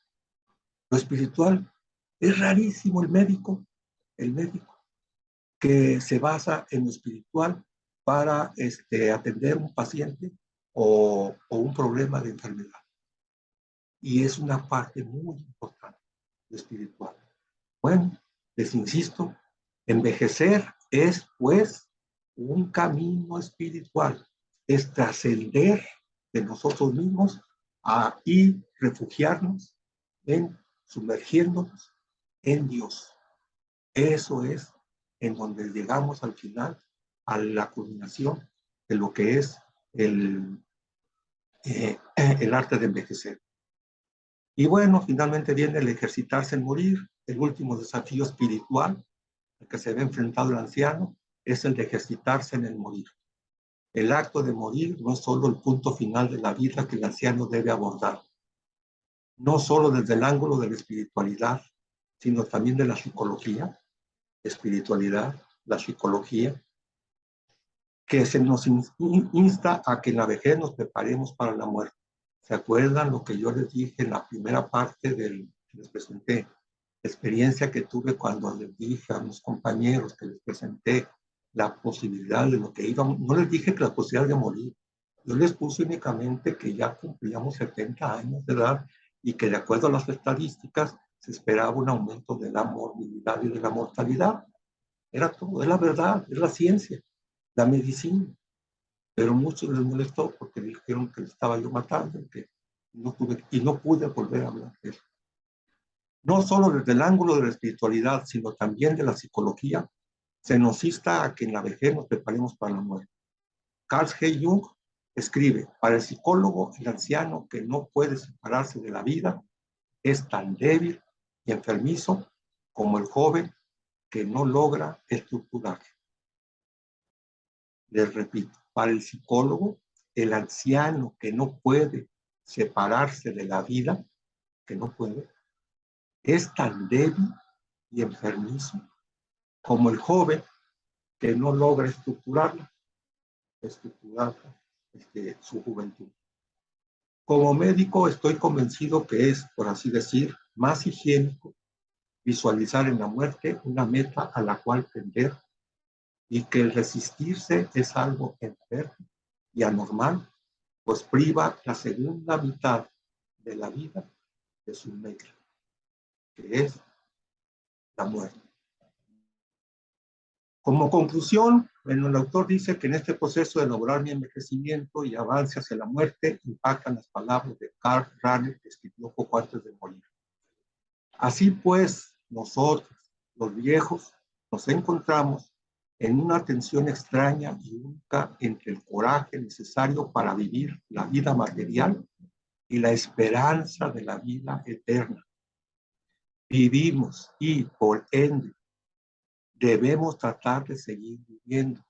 Lo espiritual es rarísimo el médico que se basa en lo espiritual para atender un paciente o un problema de enfermedad. Y es una parte muy importante, lo espiritual. Bueno, les insisto, envejecer es pues un camino espiritual, es trascender de nosotros mismos y refugiarnos sumergirnos en Dios. Eso es en donde llegamos al final a la culminación de lo que es el arte de envejecer. Y bueno, finalmente viene el ejercitarse en morir, el último desafío espiritual al que se ve enfrentado el anciano es el de ejercitarse en el morir. El acto de morir no es solo el punto final de la vida que el anciano debe abordar, no solo desde el ángulo de la espiritualidad, sino también de la psicología, espiritualidad, la psicología, que se nos insta a que en la vejez nos preparemos para la muerte. ¿Se acuerdan lo que yo les dije en la primera parte que les presenté? La experiencia que tuve cuando les dije a mis compañeros que les presenté la posibilidad de lo que íbamos, no les dije que la posibilidad de morir, yo les puse únicamente que ya cumplíamos 70 años de edad y que de acuerdo a las estadísticas se esperaba un aumento de la morbilidad y de la mortalidad. Era todo, es la verdad, es la ciencia, la medicina. Pero muchos les molestó porque dijeron que estaba yo matando, que y no pude volver a hablar de él. No solo desde el ángulo de la espiritualidad, sino también de la psicología, se nos insta a que en la vejez nos preparemos para la muerte. Carl G. Jung escribe: para el psicólogo, el anciano que no puede separarse de la vida es tan débil y enfermizo como el joven que no logra estructurarlo. Les repito, para el psicólogo, el anciano que no puede separarse de la vida, que no puede, es tan débil y enfermizo como el joven que no logra estructurar su juventud. Como médico estoy convencido que es, por así decir, más higiénico visualizar en la muerte una meta a la cual tender y que el resistirse es algo enfermo y anormal, pues priva la segunda mitad de la vida de su meta, que es la muerte. Como conclusión, bueno, el autor dice que en este proceso de lograr mi envejecimiento y avance hacia la muerte impactan las palabras de Karl Rahner, que escribió poco antes de morir. Así pues, nosotros, los viejos, nos encontramos en una tensión extraña y única entre el coraje necesario para vivir la vida material y la esperanza de la vida eterna. Vivimos y, por ende, debemos tratar de seguir viviendo.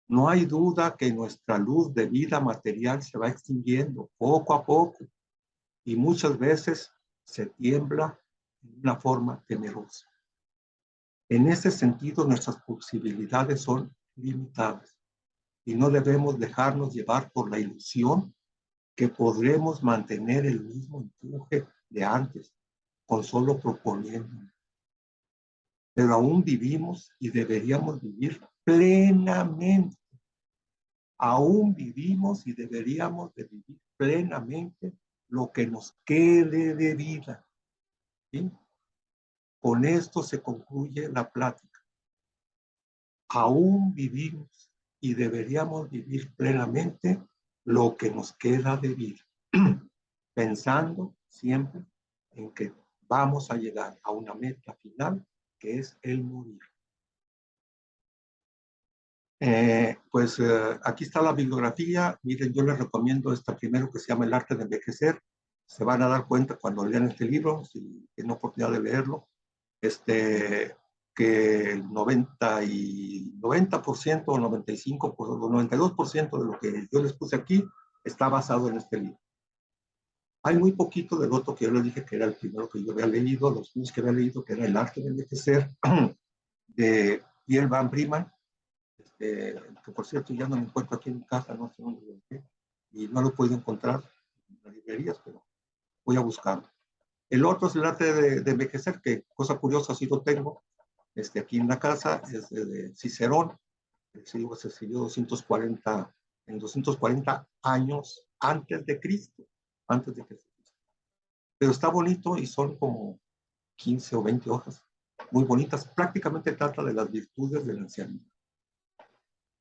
No hay duda que nuestra luz de vida material se va extinguiendo poco a poco y muchas veces se tiembla de una forma temerosa. En ese sentido, nuestras posibilidades son limitadas y no debemos dejarnos llevar por la ilusión que podremos mantener el mismo empuje de antes con solo proponiendo. Pero aún vivimos y deberíamos vivir plenamente. Aún vivimos y deberíamos de vivir plenamente lo que nos quede de vida. ¿Sí? Con esto se concluye la plática. Aún vivimos y deberíamos vivir plenamente lo que nos queda de vida, pensando siempre en que vamos a llegar a una meta final, que es el morir. Aquí está la bibliografía. Miren, yo les recomiendo esta primero, que se llama El arte de envejecer. Se van a dar cuenta cuando lean este libro, si tienen oportunidad de leerlo, que el 90% o 95% o 92% de lo que yo les puse aquí está basado en este libro. Hay muy poquito del otro que yo les dije que era el primero que yo había leído, los únicos que había leído, que era El arte de envejecer, de Pierre Van Briman, que por cierto ya no me encuentro aquí en mi casa, no sé dónde lo dejé, y no lo he podido encontrar en las librerías, pero voy a buscarlo. El otro es El arte de envejecer, que cosa curiosa, sí lo tengo, aquí en la casa, es de Cicerón, se escribió 240, en 240 años antes de Cristo, antes de Cristo. Pero está bonito y son como 15 o 20 hojas, muy bonitas. Prácticamente trata de las virtudes del anciano.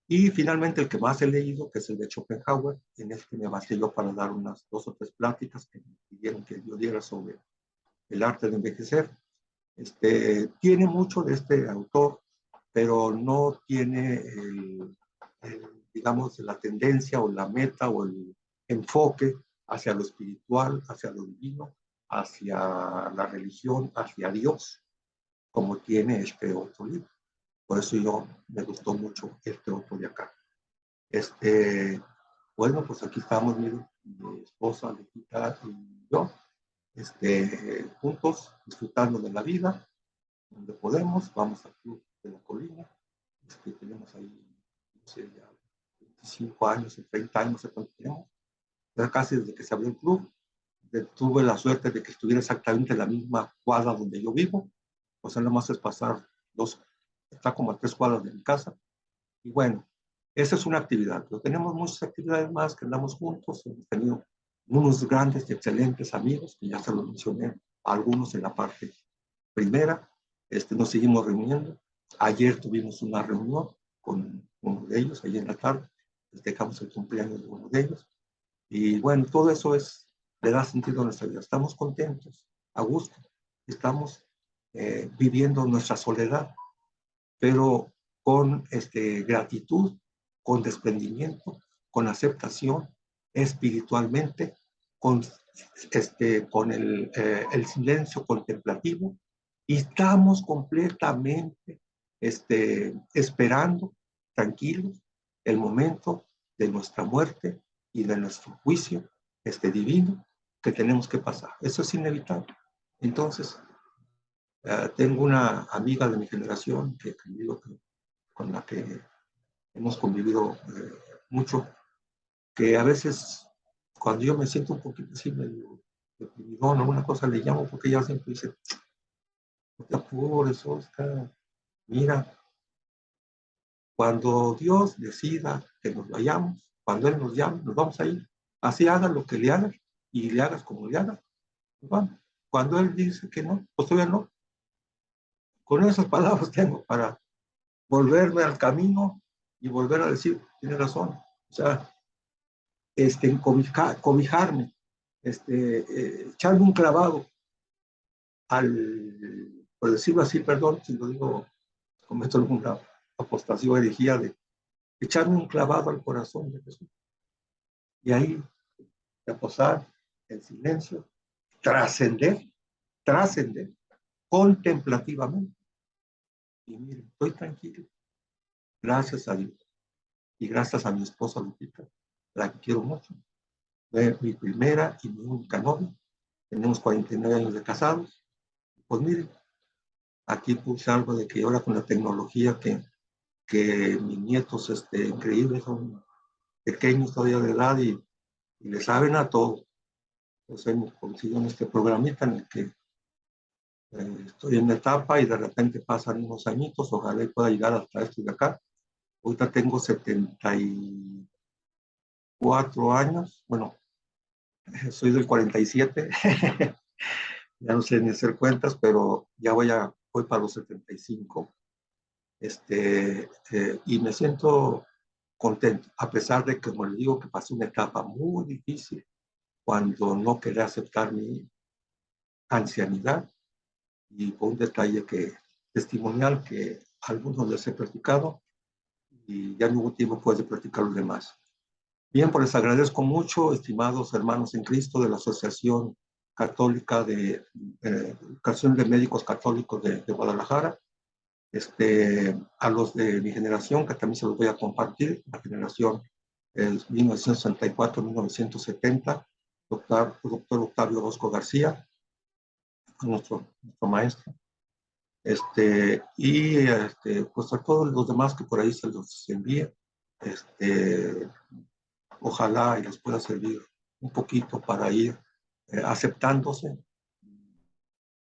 Y finalmente el que más he leído, que es el de Schopenhauer, en este me basé yo para dar unas 2 o 3 pláticas que me pidieron que yo diera sobre el arte de envejecer. Tiene mucho de este autor, pero no tiene digamos, la tendencia o la meta o el enfoque hacia lo espiritual, hacia lo divino, hacia la religión, hacia Dios, como tiene este otro libro. Por eso me gustó mucho este otro de acá. Bueno, pues aquí estamos, miren, mi esposa, Lupita y yo, juntos, disfrutando de la vida, donde podemos. Vamos al Club de la Colina, tenemos ahí, no sé, ya 25 años, 30 años, no sé cuánto tenemos, ya casi desde que se abrió el club. Tuve la suerte de que estuviera exactamente en la misma cuadra donde yo vivo, o sea, nada más es pasar está como a 3 cuadras de mi casa, y bueno, esa es una actividad, pero tenemos muchas actividades más que andamos juntos. Hemos tenido unos grandes y excelentes amigos, que ya se los mencioné, algunos en la parte primera. Nos seguimos reuniendo. Ayer tuvimos una reunión con uno de ellos, ayer en la tarde, dejamos el cumpleaños de uno de ellos. Y bueno, todo eso es le da sentido a nuestra vida. Estamos contentos, a gusto, estamos viviendo nuestra soledad, pero con gratitud, con desprendimiento, con aceptación, espiritualmente, con el silencio contemplativo, y estamos completamente esperando, tranquilos, el momento de nuestra muerte y de nuestro juicio divino que tenemos que pasar. Eso es inevitable. Entonces, tengo una amiga de mi generación con la que hemos convivido mucho, que a veces cuando yo me siento un poquito así medio deprimido o una cosa le llamo, porque ella siempre dice, no te apures, Oscar, mira, cuando Dios decida que nos vayamos, cuando Él nos llame, nos vamos a ir. Así hagas lo que le hagas y le hagas como le hagas, nos vamos. Cuando Él dice que no, pues todavía no. Con esas palabras tengo para volverme al camino y volver a decir, tiene razón. O sea, cobijarme, echarme un clavado por decirlo así, perdón, si lo digo, cometo alguna apostasía o herejía, de echarme un clavado al corazón de Jesús. Y ahí, reposar en silencio, trascender contemplativamente. Y miren, estoy tranquilo, gracias a Dios. Y gracias a mi esposa Lupita, la que quiero mucho. Fue mi primera y mi única novia. Tenemos 49 años de casados. Pues miren, aquí puse algo de que ahora con la tecnología que mis nietos increíbles, son pequeños todavía de edad y le saben a todo. Entonces hemos conseguido en este programita en el que estoy en la etapa y de repente pasan unos añitos, ojalá y pueda llegar hasta esto de acá. Ahorita tengo 74 años, bueno, soy del 47, ya no sé ni hacer cuentas, pero ya voy para los 75. Y me siento contento, a pesar de que, como le digo, que pasé una etapa muy difícil cuando no quería aceptar mi ancianidad, y por un detalle testimonial que a algunos les he platicado y ya no hubo tiempo pues de platicar los demás. Bien, pues les agradezco mucho, estimados hermanos en Cristo de la Asociación Católica de Educación de Médicos Católicos de Guadalajara, a los de mi generación, que también se los voy a compartir, la generación 1964-1970, doctor Octavio Orozco García, nuestro maestro, pues a todos los demás que por ahí se los envíe, ojalá y les pueda servir un poquito para ir aceptándose,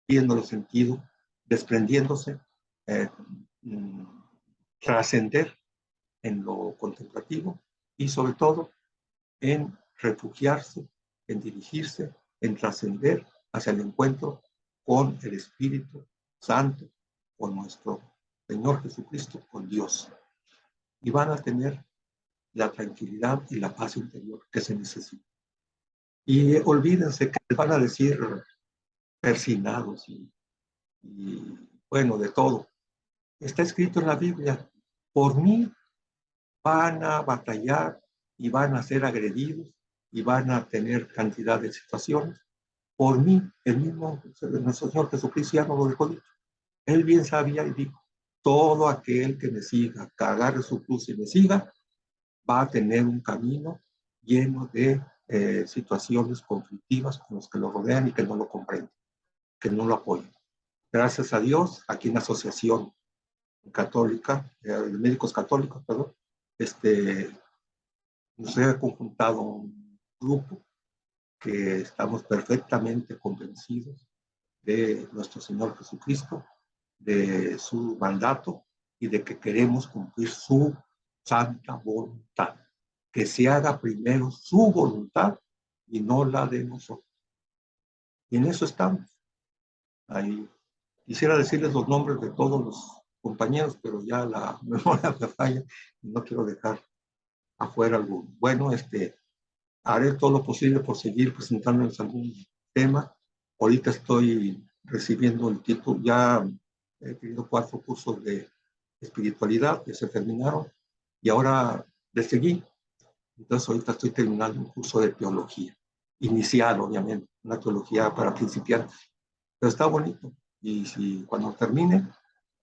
viendo sentido, desprendiéndose, eh, trascender en lo contemplativo y sobre todo en refugiarse, en dirigirse, en trascender hacia el encuentro con el Espíritu Santo, con nuestro Señor Jesucristo, con Dios. Y van a tener la tranquilidad y la paz interior que se necesita. Y olvídense que les van a decir persinados y bueno, de todo. Está escrito en la Biblia, por mí van a batallar y van a ser agredidos y van a tener cantidad de situaciones. Por mí, el mismo nuestro Señor Jesucristo ya nos lo dejó dicho. Él bien sabía y dijo, todo aquel que me siga, que agarre su cruz y me siga, va a tener un camino lleno de situaciones conflictivas con los que lo rodean y que no lo comprenden, que no lo apoyan. Gracias a Dios, aquí en la Asociación Católica, de Médicos Católicos, perdón, nos ha conjuntado un grupo que estamos perfectamente convencidos de nuestro Señor Jesucristo, de su mandato y de que queremos cumplir su santa voluntad. Que se haga primero su voluntad y no la de nosotros. Y en eso estamos. Ahí quisiera decirles los nombres de todos los compañeros, pero ya la memoria me falla y no quiero dejar afuera alguno. Bueno, haré todo lo posible por seguir presentándoles algún tema. Ahorita estoy recibiendo el título, ya he tenido 4 cursos de espiritualidad que se terminaron y ahora le seguí. Entonces ahorita estoy terminando un curso de teología, inicial obviamente, una teología para principiantes, pero está bonito. Y si cuando termine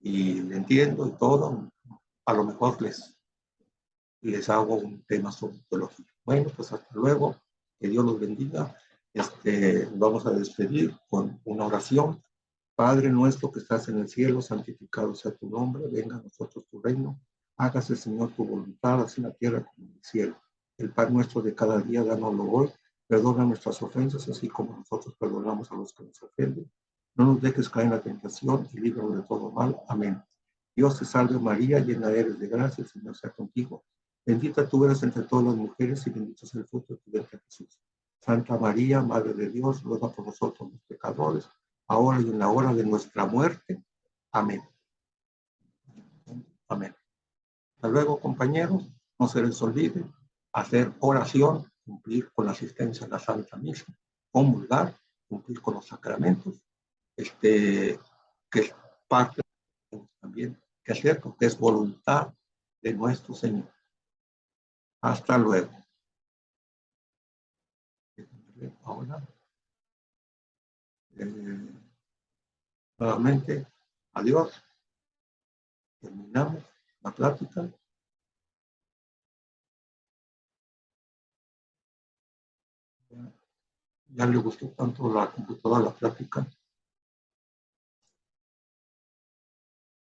y le entiendo y todo, a lo mejor les hago un tema sobre teología. Bueno, pues hasta luego, que Dios los bendiga. Vamos a despedir con una oración. Padre nuestro que estás en el cielo, santificado sea tu nombre, venga a nosotros tu reino, hágase Señor tu voluntad, así en la tierra como en el cielo. El pan nuestro de cada día, dánoslo hoy, perdona nuestras ofensas, así como nosotros perdonamos a los que nos ofenden. No nos dejes caer en la tentación y líbranos de todo mal. Amén. Dios te salve María, llena eres de gracia, el Señor sea contigo. Bendita tú eres entre todas las mujeres y bendito es el fruto de tu vientre Jesús. Santa María, Madre de Dios, ruega por nosotros los pecadores, ahora y en la hora de nuestra muerte. Amén. Amén. Hasta luego, compañeros. No se les olvide hacer oración, cumplir con la asistencia a la Santa Misa, comulgar, cumplir con los sacramentos, que es parte también que hacer, porque es voluntad de nuestro Señor. Hasta luego. Ahora, nuevamente, adiós. Terminamos la plática. Ya le gustó tanto la computadora la plática